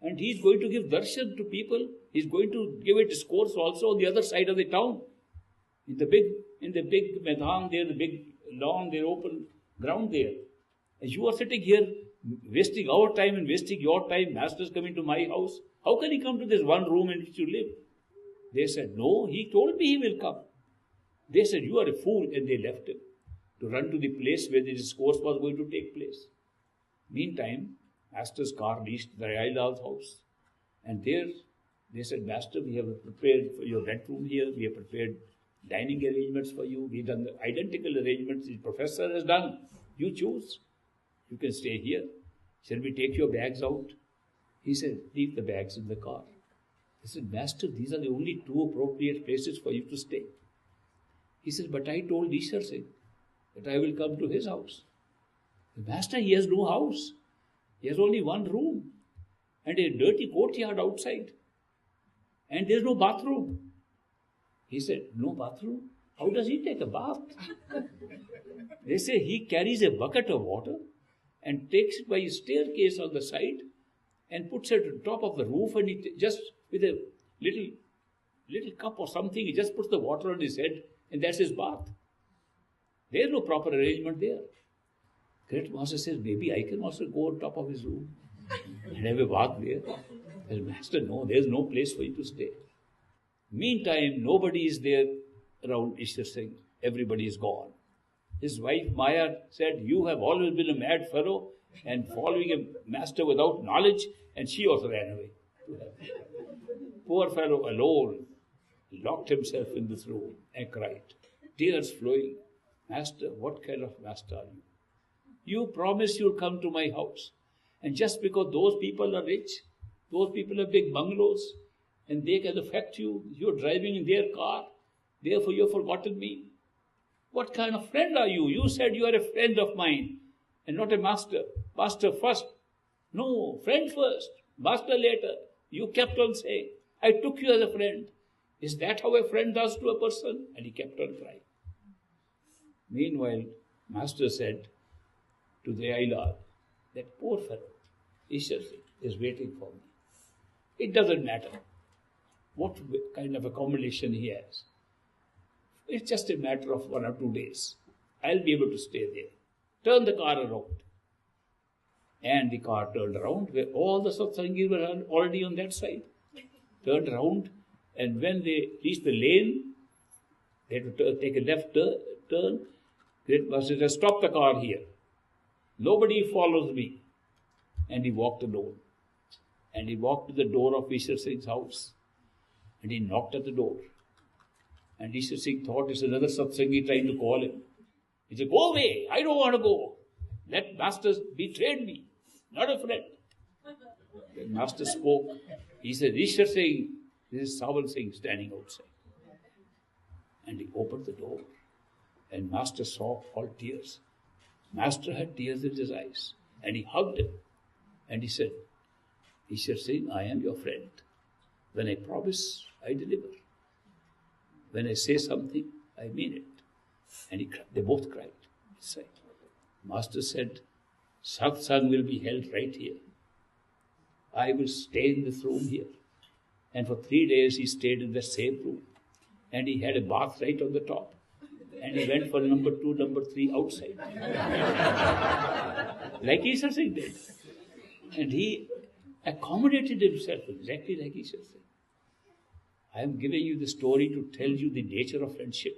And he is going to give darshan to people. He is going to give a discourse also on the other side of the town. In the big Maidan there, the big lawn there, open ground there. And you are sitting here wasting our time and wasting your time. Master is coming to my house. How can he come to this one room in which you live? They said, no, he told me he will come. They said, you are a fool. And they left him to run to the place where the discourse was going to take place. Meantime, Master's car reached Daryail's house. And there they said, Master, we have prepared for your bedroom here. We have prepared dining arrangements for you. We've done the identical arrangements the professor has done. You choose. You can stay here. Shall we take your bags out? He said, leave the bags in the car. He said, Master, these are the only two appropriate places for you to stay. He said, but I told Ishwar Singh that I will come to his house. The Master, he has no house. He has only one room and a dirty courtyard outside. And there is no bathroom. He said, no bathroom? How does he take a bath? They say he carries a bucket of water and takes it by a staircase on the side and puts it on top of the roof, and he just with a little cup or something, he just puts the water on his head and that's his bath. There is no proper arrangement there. Great Master says, maybe I can also go on top of his room and have a bath there. Says, Master, no, there is no place for you to stay. Meantime, nobody is there around Ishwar Singh. Everybody is gone. His wife Maya said, you have always been a mad fellow and following a master without knowledge, and she also ran away. Poor fellow alone, locked himself in this room and cried, tears flowing. Master, what kind of master are you? You promised you'll come to my house. And just because those people are rich, those people have big bungalows, and they can affect you, you're driving in their car, therefore you've forgotten me. What kind of friend are you? You said you are a friend of mine and not a master. Master first. No, friend first, master later. You kept on saying, I took you as a friend. Is that how a friend does to a person? And he kept on crying. Meanwhile, master said to Daryailal, that poor fellow, Ishwar Singh, is waiting for me. It doesn't matter what kind of accommodation he has. It's just a matter of 1 or 2 days. I'll be able to stay there. Turn the car around. And the car turned around where all the satsangis were already on that side. Turned around, and when they reached the lane, they had to take a left turn. Great Master said, stop the car here. Nobody follows me. And he walked alone. And he walked to the door of Ishwar Singh's house. And he knocked at the door. And Ishwar Singh thought it's another satsangi trying to call him. He said, go away, I don't want to go. That master betrayed me, not a friend. The master spoke. He said, Ishwar Singh, this is Sawan Singh standing outside. And he opened the door. And master saw all tears. Master had tears in his eyes. And he hugged him. And he said, Ishwar Singh, I am your friend. When I promise, I deliver. When I say something, I mean it. And they both cried. Master said, Satsang will be held right here. I will stay in this room here. And for 3 days he stayed in the same room. And he had a bath right on the top. And he went for number 2, number 3 outside. Like Ishwar Singh did. And he accommodated himself exactly like Ishwar Singh. I am giving you the story to tell you the nature of friendship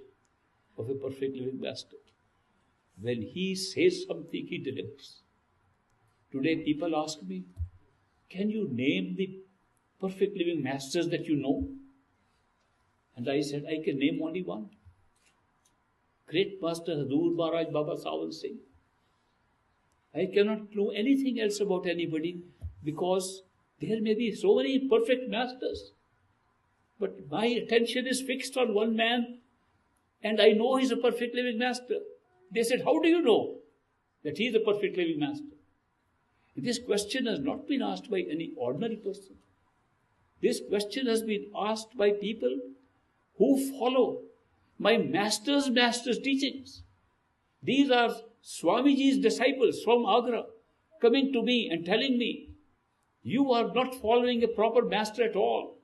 of a perfect living master. When he says something, he delivers. Today people ask me, can you name the perfect living masters that you know? And I said, I can name only one. Great Master Hadur Maharaj Baba Sawan Singh. I cannot know anything else about anybody because there may be so many perfect masters. But my attention is fixed on one man and I know he's a perfect living master. They said, how do you know that he's a perfect living master? This question has not been asked by any ordinary person. This question has been asked by people who follow my master's teachings. These are Swamiji's disciples from Agra coming to me and telling me, you are not following a proper master at all.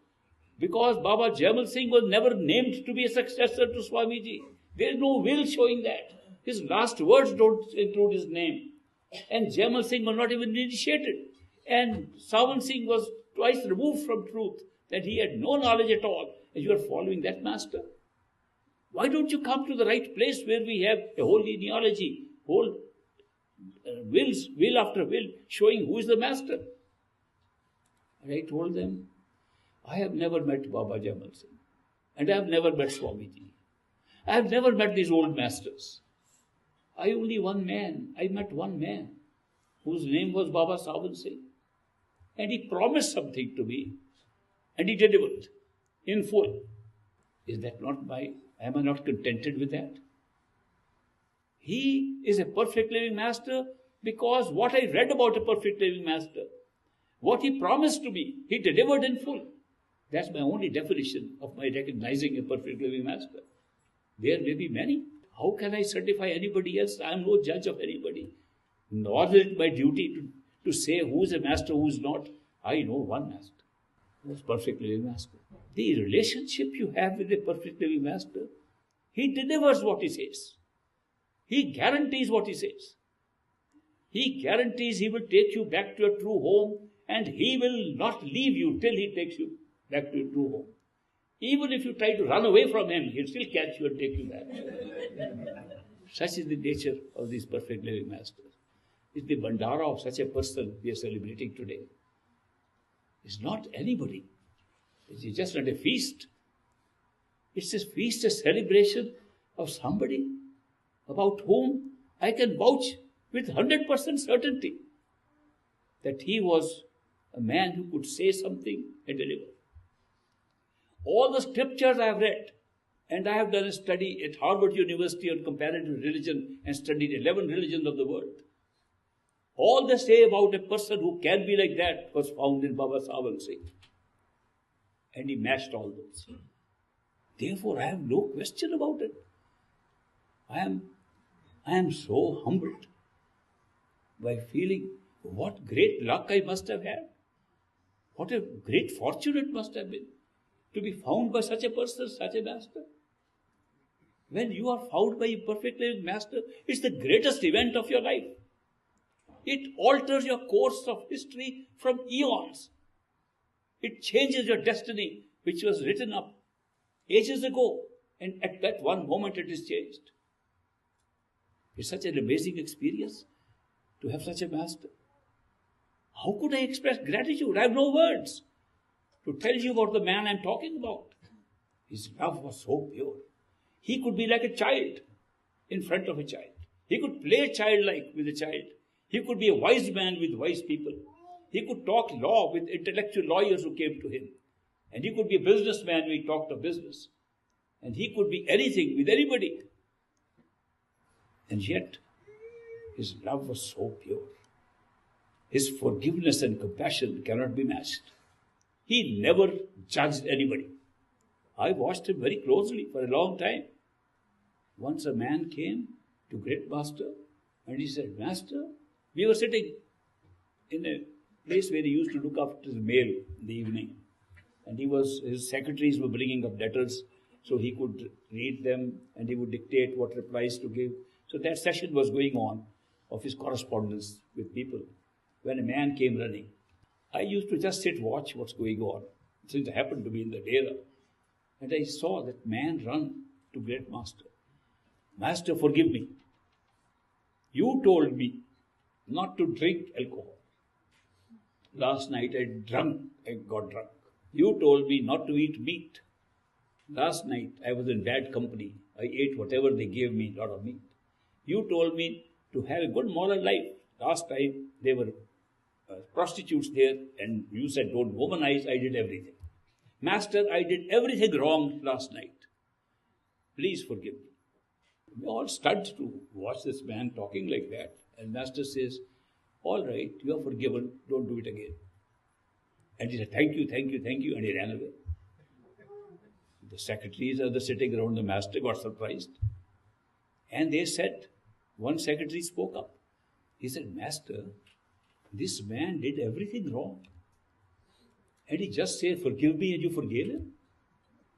Because Baba Jaimal Singh was never named to be a successor to Swamiji. There is no will showing that. His last words don't include his name. And Jaimal Singh was not even initiated. And Sawan Singh was twice removed from truth, that he had no knowledge at all. And you are following that master. Why don't you come to the right place where we have a whole genealogy, whole will after will, showing who is the master? And I told them, I have never met Baba Jaimal Singh. And I have never met Swamiji. I have never met these old masters. I met one man, whose name was Baba Sawan Singh. And he promised something to me, and he delivered in full. Am I not contented with that? He is a perfect living master because what I read about a perfect living master, what he promised to me, he delivered in full. That's my only definition of my recognizing a perfect living master. There may be many. How can I certify anybody else? I am no judge of anybody. Nor is it my duty to say who is a master, who is not. I know one master, who is perfect living master. The relationship you have with a perfect living master, he delivers what he says. He guarantees what he says. He guarantees he will take you back to your true home and he will not leave you till he takes you back to your true home. Even if you try to run away from him, he'll still catch you and take you back. Such is the nature of these perfect living masters. It's the Bhandara of such a person we are celebrating today. It's not anybody. It's just not a feast. It's a feast, a celebration of somebody about whom I can vouch with 100% certainty that he was a man who could say something and deliver. All the scriptures I have read, and I have done a study at Harvard University on comparative religion and studied 11 religions of the world. All they say about a person who can be like that was found in Baba Sawan Singh. And he matched all those. Therefore, I have no question about it. I am so humbled by feeling what great luck I must have had. What a great fortune it must have been to be found by such a person, such a master. When you are found by a perfect living master, it's the greatest event of your life. It alters your course of history from eons. It changes your destiny, which was written up ages ago, and at that one moment it is changed. It's such an amazing experience to have such a master. How could I express gratitude? I have no words to tell you about the man I'm talking about. His love was so pure. He could be like a child in front of a child. He could play childlike with a child. He could be a wise man with wise people. He could talk law with intellectual lawyers who came to him. And he could be a businessman when he talked of business. And he could be anything with anybody. And yet, his love was so pure. His forgiveness and compassion cannot be matched. He never judged anybody. I watched him very closely for a long time. Once a man came to Great Master and he said, Master, we were sitting in a place where he used to look after his mail in the evening. And his secretaries were bringing up letters so he could read them and he would dictate what replies to give. So that session was going on of his correspondence with people when a man came running. I used to just sit watch what's going on since I happened to be in the dera. And I saw that man run to Great Master. Master, forgive me. You told me not to drink alcohol. Last night I got drunk. You told me not to eat meat. Last night I was in bad company. I ate whatever they gave me, a lot of meat. You told me to have a good moral life. Last time there were prostitutes there and you said don't womanize. I did everything. Master, I did everything wrong last night. Please forgive me. We all stunned to watch this man talking like that. And Master says, all right, you are forgiven. Don't do it again. And he said, thank you, thank you, thank you. And he ran away. The secretaries are sitting around the Master, got surprised. And they said, one secretary spoke up. He said, Master, this man did everything wrong. And he just said, forgive me, and you forgave him.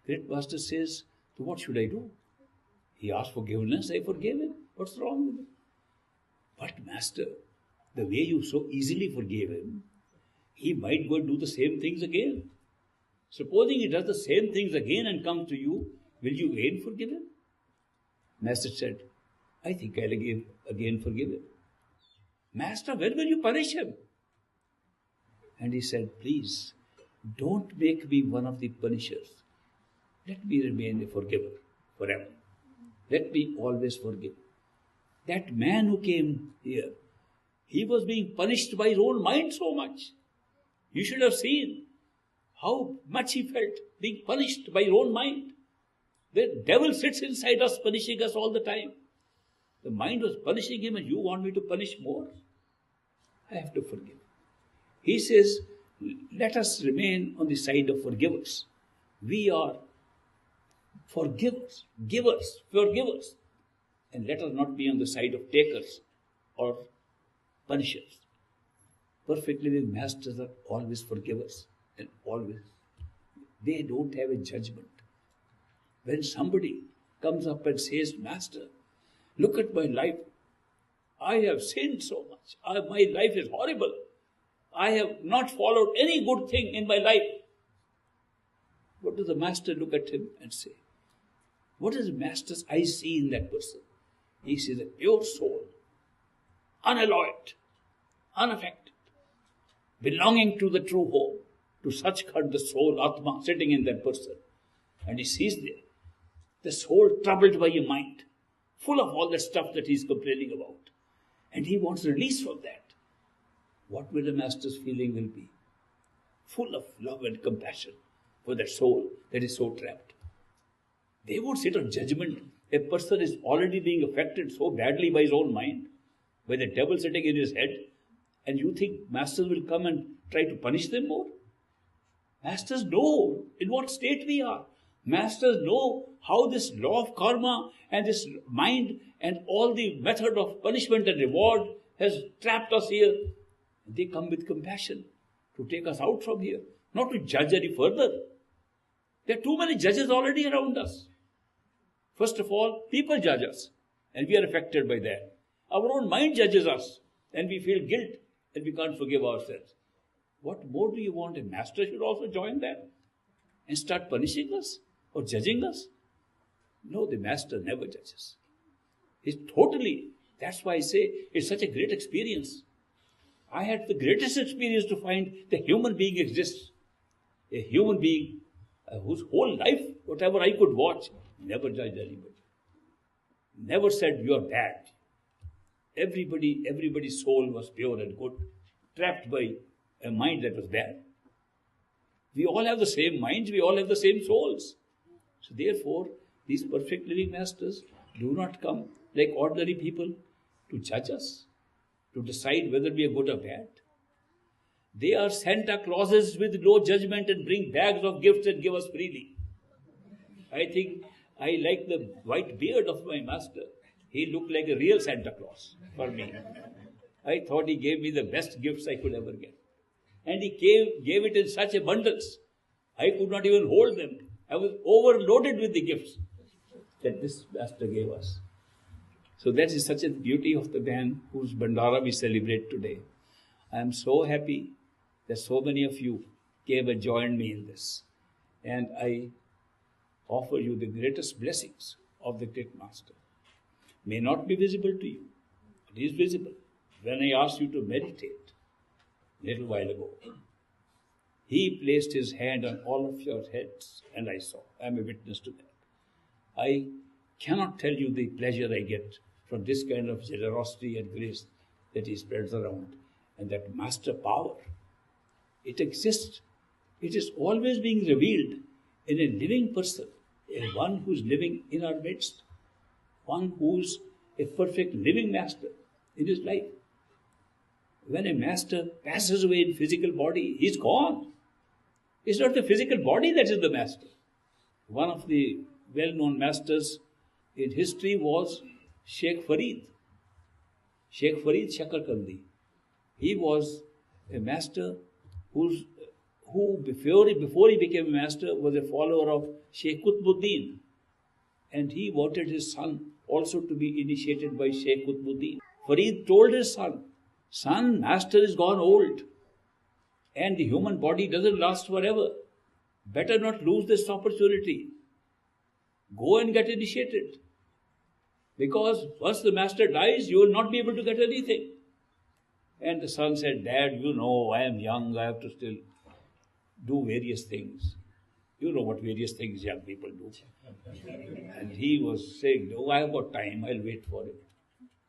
Great Master says, so what should I do? He asked forgiveness, I forgave him. What's wrong with him? But Master, the way you so easily forgave him, he might go and do the same things again. Supposing he does the same things again and comes to you, will you again forgive him? Master said, I think I'll again forgive him. Master, when will you punish him? And he said, please, don't make me one of the punishers. Let me remain a forgiver forever. Let me always forgive. That man who came here, he was being punished by his own mind so much. You should have seen how much he felt being punished by his own mind. The devil sits inside us, punishing us all the time. The mind was punishing him and you want me to punish more? I have to forgive. He says, let us remain on the side of forgivers. We are forgivers, givers, forgivers. And let us not be on the side of takers or punishers. Perfectly with masters are always forgivers and always. They don't have a judgment. When somebody comes up and says, Master, look at my life. I have sinned so much. My life is horrible. I have not followed any good thing in my life. What does the Master look at him and say? What does the Master's eyes see in that person? He sees a pure soul, unalloyed, unaffected, belonging to the true home, to such the soul, Atma, sitting in that person. And he sees there, the soul troubled by a mind, full of all the stuff that he is complaining about. And he wants release from that. What will the Master's feeling will be? Full of love and compassion for that soul that is so trapped. They won't sit on judgment. A person is already being affected so badly by his own mind, by the devil sitting in his head, and you think Masters will come and try to punish them more? Masters know in what state we are. Masters know how this law of karma and this mind and all the method of punishment and reward has trapped us here. They come with compassion to take us out from here, not to judge any further. There are too many judges already around us. First of all, people judge us, and we are affected by that. Our own mind judges us, and we feel guilt, and we can't forgive ourselves. What more do you want? A Master should also join that and start punishing us or judging us? No, the Master never judges. He's totally, that's why I say it's such a great experience. I had the greatest experience to find the human being exists. A human being whose whole life, whatever I could watch, never judged anybody. Never said you are bad. Everybody's soul was pure and good, trapped by a mind that was bad. We all have the same minds, we all have the same souls. So therefore, these perfect living Masters do not come like ordinary people to judge us, to decide whether we are good or bad. They are Santa Clauses with no judgment and bring bags of gifts and give us freely. I think I like the white beard of my master. He looked like a real Santa Claus for me. I thought he gave me the best gifts I could ever get. And he gave it in such abundance. I could not even hold them. I was overloaded with the gifts that this master gave us. So that is such a beauty of the man whose Bhandara we celebrate today. I am so happy that so many of you came and joined me in this. And I offer you the greatest blessings of the great master. May not be visible to you. It is visible. When I asked you to meditate a little while ago, he placed his hand on all of your heads, and I saw. I am a witness to that. I cannot tell you the pleasure I get from this kind of generosity and grace that he spreads around. And that master power, it exists. It is always being revealed in a living person, one who is living in our midst, one who is a perfect living master in his life. When a master passes away in physical body, he's gone. It's not the physical body that is the master. One of the well-known masters in history was Sheikh Farid. Sheikh Farid Shakarkandi. He was a master who before he became a master was a follower of Sheikh Qutbuddin. And he wanted his son also to be initiated by Sheikh Qutbuddin. Farid told his son, master is gone old. And the human body doesn't last forever. Better not lose this opportunity. Go and get initiated. Because once the master dies, you will not be able to get anything. And the son said, Dad, you know, I am young, I have to still do various things. You know what various things young people do. And he was saying, no, I have got time, I'll wait for it.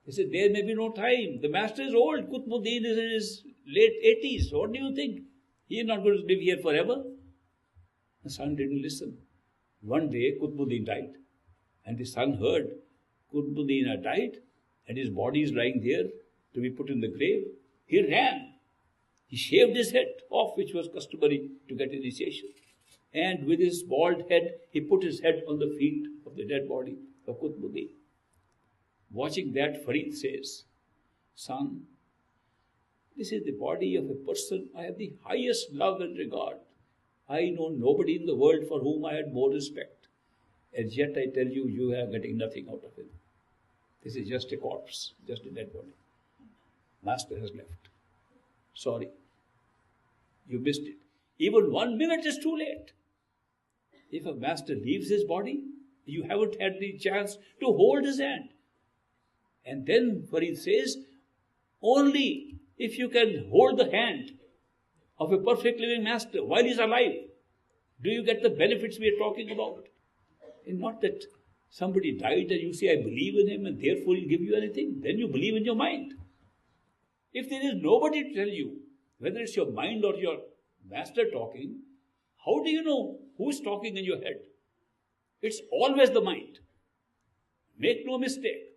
He said, there may be no time. The master is old. Qutbuddin is in his late 80s. What do you think? He is not going to live here forever. The son didn't listen. One day, Qutbuddin died. And the son heard Qutbuddin had died and his body is lying there to be put in the grave. He ran. He shaved his head off, which was customary to get initiation. And with his bald head, he put his head on the feet of the dead body of Qutbuddin. Watching that, Farid says, son, this is the body of a person I have the highest love and regard. I know nobody in the world for whom I had more respect. And yet I tell you, you are getting nothing out of it. This is just a corpse, just a dead body. Master has left. Sorry. You missed it. Even 1 minute is too late. If a master leaves his body, you haven't had the chance to hold his hand. And then Farid says, only if you can hold the hand of a perfect living master while he's alive, do you get the benefits we are talking about. And not that somebody died and you say, I believe in him and therefore he'll give you anything. Then you believe in your mind. If there is nobody to tell you, whether it's your mind or your master talking, how do you know who is talking in your head? It's always the mind. Make no mistake.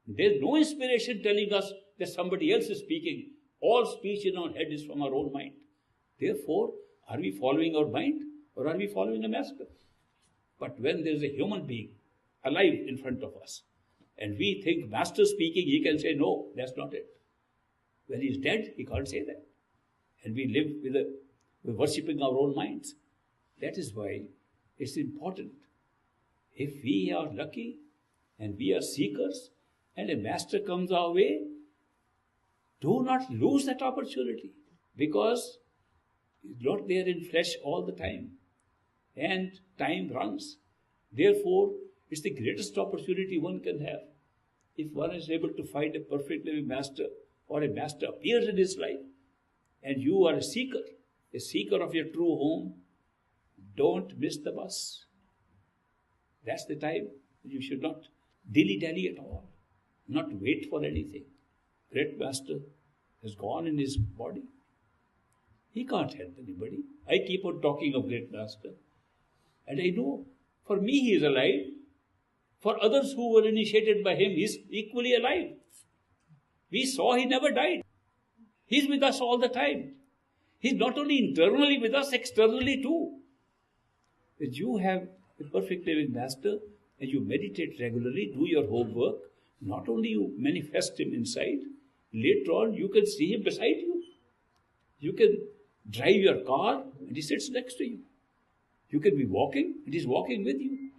There's no inspiration telling us that somebody else is speaking. All speech in our head is from our own mind. Therefore, are we following our mind or are we following a master? But when there's a human being alive in front of us and we think master speaking, he can say, no, that's not it. When he's dead, he can't say that. And we live with worshipping our own minds. That is why it's important. If we are lucky and we are seekers and a master comes our way, do not lose that opportunity because he's not there in flesh all the time. And time runs. Therefore, it's the greatest opportunity one can have. If one is able to find a perfect living master or a master appears in his life and you are a seeker of your true home, don't miss the bus. That's the time. You should not dilly-dally at all. Not wait for anything. Great master has gone in his body. He can't help anybody. I keep on talking of great master. And I know, for me he is alive. For others who were initiated by him, he is equally alive. We saw he never died. He's with us all the time. He's not only internally with us, externally too. That you have a perfect living master, and you meditate regularly, do your homework, not only you manifest him inside, later on you can see him beside you. You can drive your car and he sits next to you. You can be walking and he's walking with you.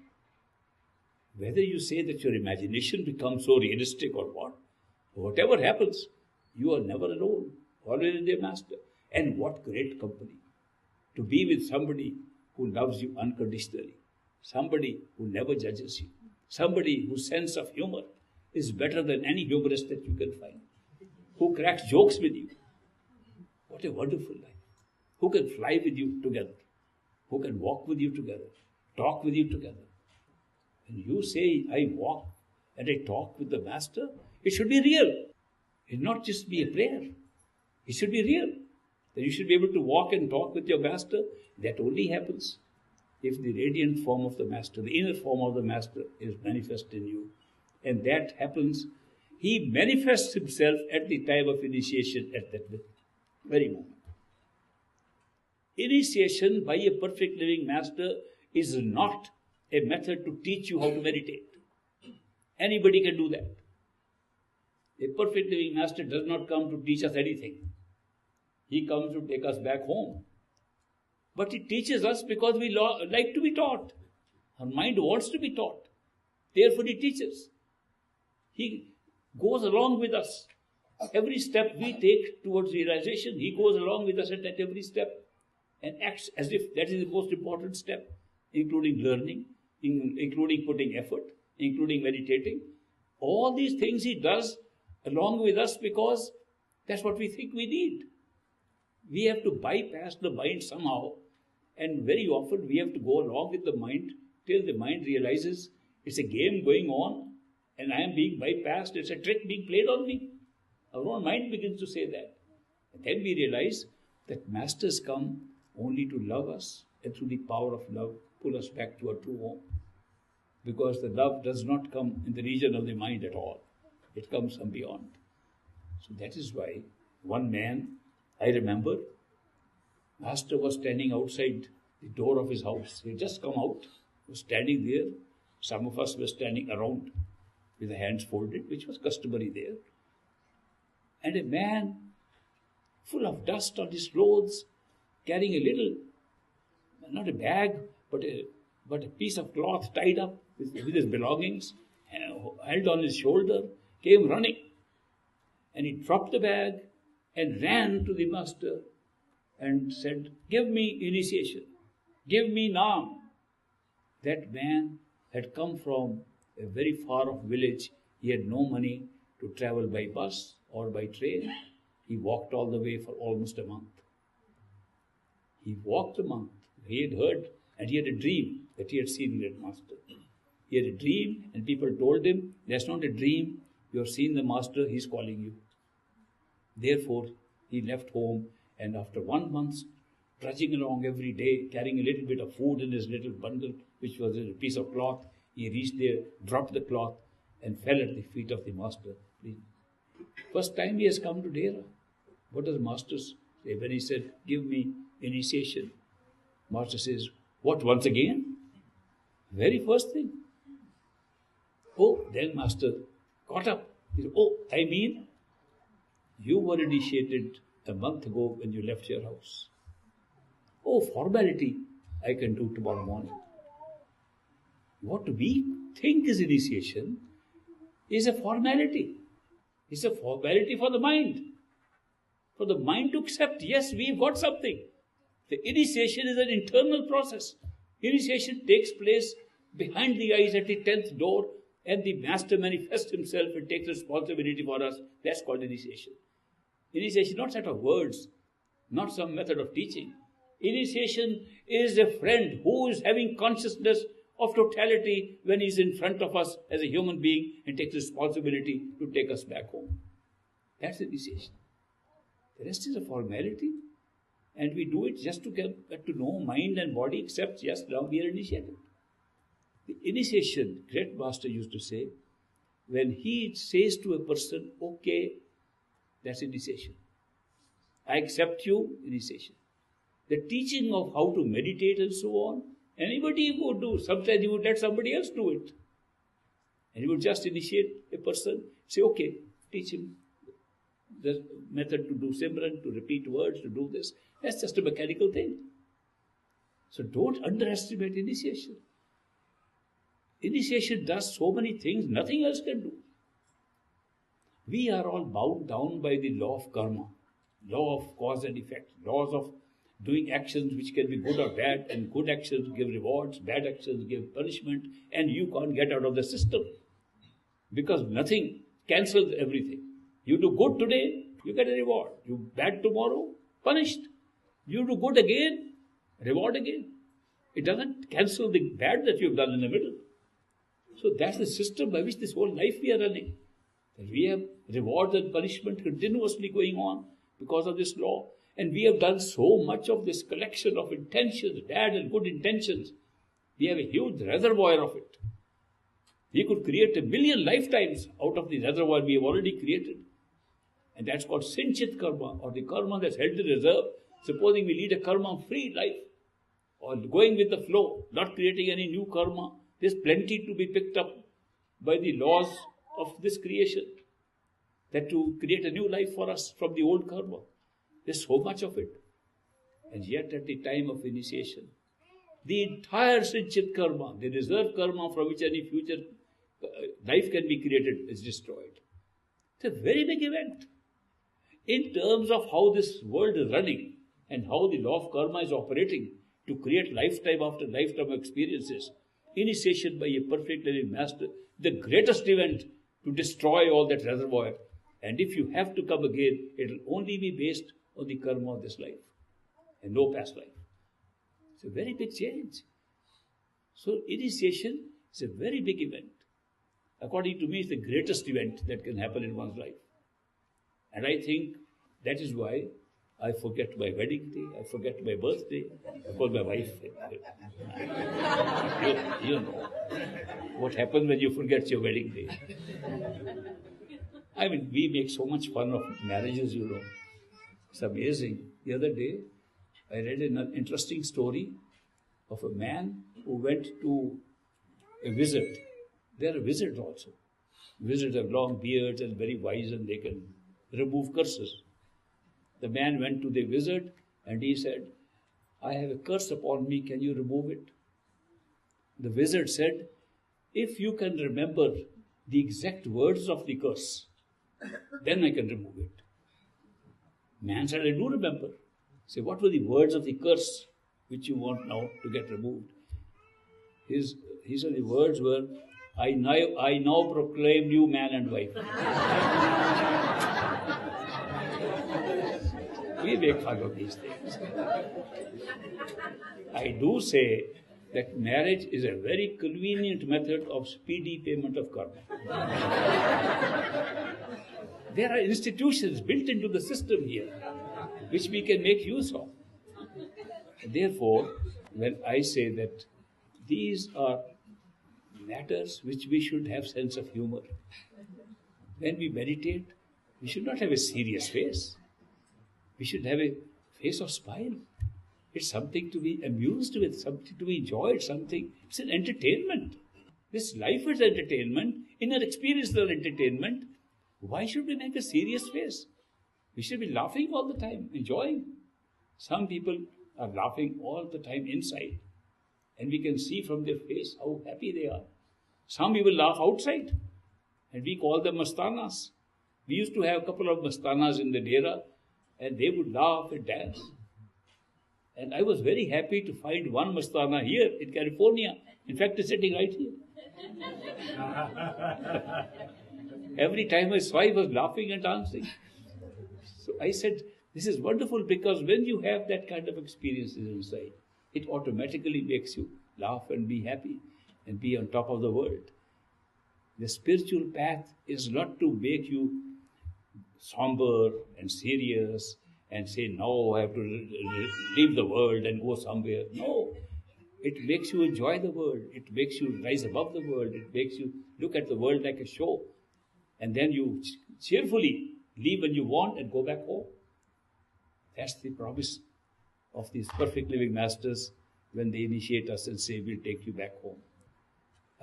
Whether you say that your imagination becomes so realistic or what, whatever happens, you are never alone, always with your master. And what great company to be with somebody who loves you unconditionally, somebody who never judges you, somebody whose sense of humor is better than any humorist that you can find, who cracks jokes with you. What a wonderful life. Who can fly with you together, who can walk with you together, talk with you together. When you say, I walk and I talk with the master, it should be real. It should not just be a prayer. It should be real. That you should be able to walk and talk with your master. That only happens if the radiant form of the master, the inner form of the master is manifest in you. And that happens, he manifests himself at the time of initiation at that very moment. Initiation by a perfect living master is not a method to teach you how to meditate. Anybody can do that. A perfect living master does not come to teach us anything. He comes to take us back home. But he teaches us because we like to be taught. Our mind wants to be taught. Therefore he teaches. He goes along with us. Every step we take towards realization, he goes along with us at every step and acts as if that is the most important step, including learning, including putting effort, including meditating. All these things he does along with us because that's what we think we need. We have to bypass the mind somehow, and very often we have to go along with the mind till the mind realizes it's a game going on and I am being bypassed, it's a trick being played on me. Our own mind begins to say that. And then we realize that masters come only to love us, and through the power of love pull us back to our true home. Because the love does not come in the region of the mind at all. It comes from beyond. So that is why one man, I remember, master was standing outside the door of his house. He had just come out, was standing there. Some of us were standing around with the hands folded, which was customary there. And a man full of dust on his clothes, carrying a little, not a bag, but a piece of cloth tied up with his belongings, held on his shoulder, came running. And he dropped the bag and ran to the master and said, give me initiation, give me Naam. That man had come from a very far off village. He had no money to travel by bus or by train. He walked all the way for almost a month. He walked a month. He had heard and he had a dream that he had seen that master. He had a dream and people told him, that's not a dream. You have seen the master, he is calling you. Therefore, he left home, and after 1 month, trudging along every day, carrying a little bit of food in his little bundle, which was a piece of cloth, he reached there, dropped the cloth, and fell at the feet of the master. First time he has come to Dera. What does master say? When he said, give me initiation, master says, what, once again? Very first thing. Oh, then master caught up. He said, oh, I mean, you were initiated a month ago when you left your house. Oh, formality I can do tomorrow morning. What we think is initiation is a formality. It's a formality for the mind. For the mind to accept, yes, we've got something. The initiation is an internal process. Initiation takes place behind the eyes at the 10th door, and the master manifests himself and takes responsibility for us. That's called initiation. Initiation, not a set of words, not some method of teaching. Initiation is a friend who is having consciousness of totality when he is in front of us as a human being and takes responsibility to take us back home. That's initiation. The rest is a formality, and we do it just to get to know mind and body, except yes, now we are initiated. The initiation, great master used to say, when he says to a person, okay, that's initiation. I accept you, initiation. The teaching of how to meditate and so on Anybody would do. Sometimes he would let somebody else do it. And he would just initiate a person, say, okay, teach him the method to do Simran, to repeat words, to do this. That's just a mechanical thing. So don't underestimate initiation. Initiation does so many things nothing else can do. We are all bound down by the law of karma, law of cause and effect, laws of doing actions which can be good or bad, and good actions give rewards, bad actions give punishment, and you can't get out of the system. Because nothing cancels everything. You do good today, you get a reward. You bad tomorrow, punished. You do good again, reward again. It doesn't cancel the bad that you've done in the middle. So that's the system by which this whole life we are running. That we have reward and punishment continuously going on because of this law. And we have done so much of this collection of intentions, bad and good intentions. We have a huge reservoir of it. We could create 1 million lifetimes out of the reservoir we have already created. And that's called Sinchit karma, or the karma that's held in reserve. Supposing we lead a karma-free life, or going with the flow, not creating any new karma, there's plenty to be picked up by the laws of this creation, that to create a new life for us from the old karma. There's so much of it. And yet at the time of initiation, the entire Sinchit karma, the reserve karma from which any future life can be created, is destroyed. It's a very big event. In terms of how this world is running and how the law of karma is operating to create lifetime after lifetime experiences, initiation by a perfect living master, the greatest event to destroy all that reservoir. And if you have to come again, it will only be based on the karma of this life and no past life. It's a very big change. So initiation is a very big event. According to me, it's the greatest event that can happen in one's life. And I think that is why I forget my wedding day, I forget my birthday, I call my wife. You know what happens when you forget your wedding day. I mean, we make so much fun of marriages, you know. It's amazing. The other day, I read an interesting story of a man who went to a wizard. There are wizards also. Wizards have long beards and very wise, and they can remove curses. The man went to the wizard and he said, I have a curse upon me, can you remove it? The wizard said, if you can remember the exact words of the curse, then I can remove it. Man said, I do remember. Say, what were the words of the curse which you want now to get removed? He said the words were, I now proclaim you man and wife. We make fun of these things. I do say that marriage is a very convenient method of speedy payment of karma. There are institutions built into the system here, which we can make use of. Therefore, when I say that these are matters which we should have sense of humor. When we meditate, we should not have a serious face. We should have a face of smile. It's something to be amused with, something to be enjoyed, something. It's an entertainment. This life is entertainment, inner experience is entertainment. Why should we make a serious face? We should be laughing all the time, enjoying. Some people are laughing all the time inside. And we can see from their face how happy they are. Some people laugh outside. And we call them mastanas. We used to have a couple of mastanas in the dera. And they would laugh and dance. And I was very happy to find one mastana here in California. In fact, it's sitting right here. Every time I saw, he was laughing and dancing. So I said, this is wonderful, because when you have that kind of experiences inside, it automatically makes you laugh and be happy and be on top of the world. The spiritual path is not to make you somber and serious and say, no, I have to leave the world and go somewhere. No, it makes you enjoy the world. It makes you rise above the world. It makes you look at the world like a show. And then you cheerfully leave when you want and go back home. That's the promise of these perfect living masters, when they initiate us and say, we'll take you back home.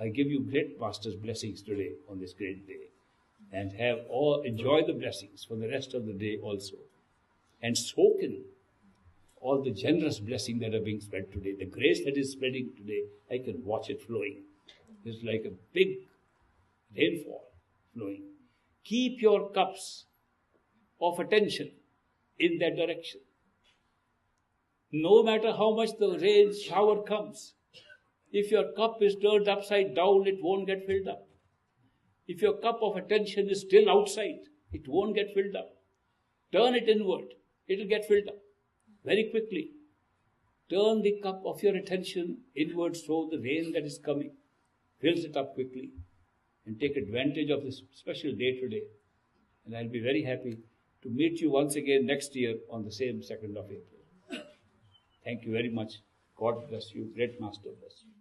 I give you great Master's blessings today on this great day, and enjoy the blessings for the rest of the day also, and soak in all the generous blessing that are being spread today. The grace that is spreading today, I can watch it flowing. It's like a big rainfall flowing. Keep your cups of attention in that direction. No matter how much the rain shower comes, if your cup is turned upside down, it won't get filled up. If your cup of attention is still outside, it won't get filled up. Turn it inward, it will get filled up very quickly. Turn the cup of your attention inward so the rain that is coming fills it up quickly, and take advantage of this special day today. And I'll be very happy to meet you once again next year on the same 2nd of April. Thank you very much. God bless you. Great Master bless you.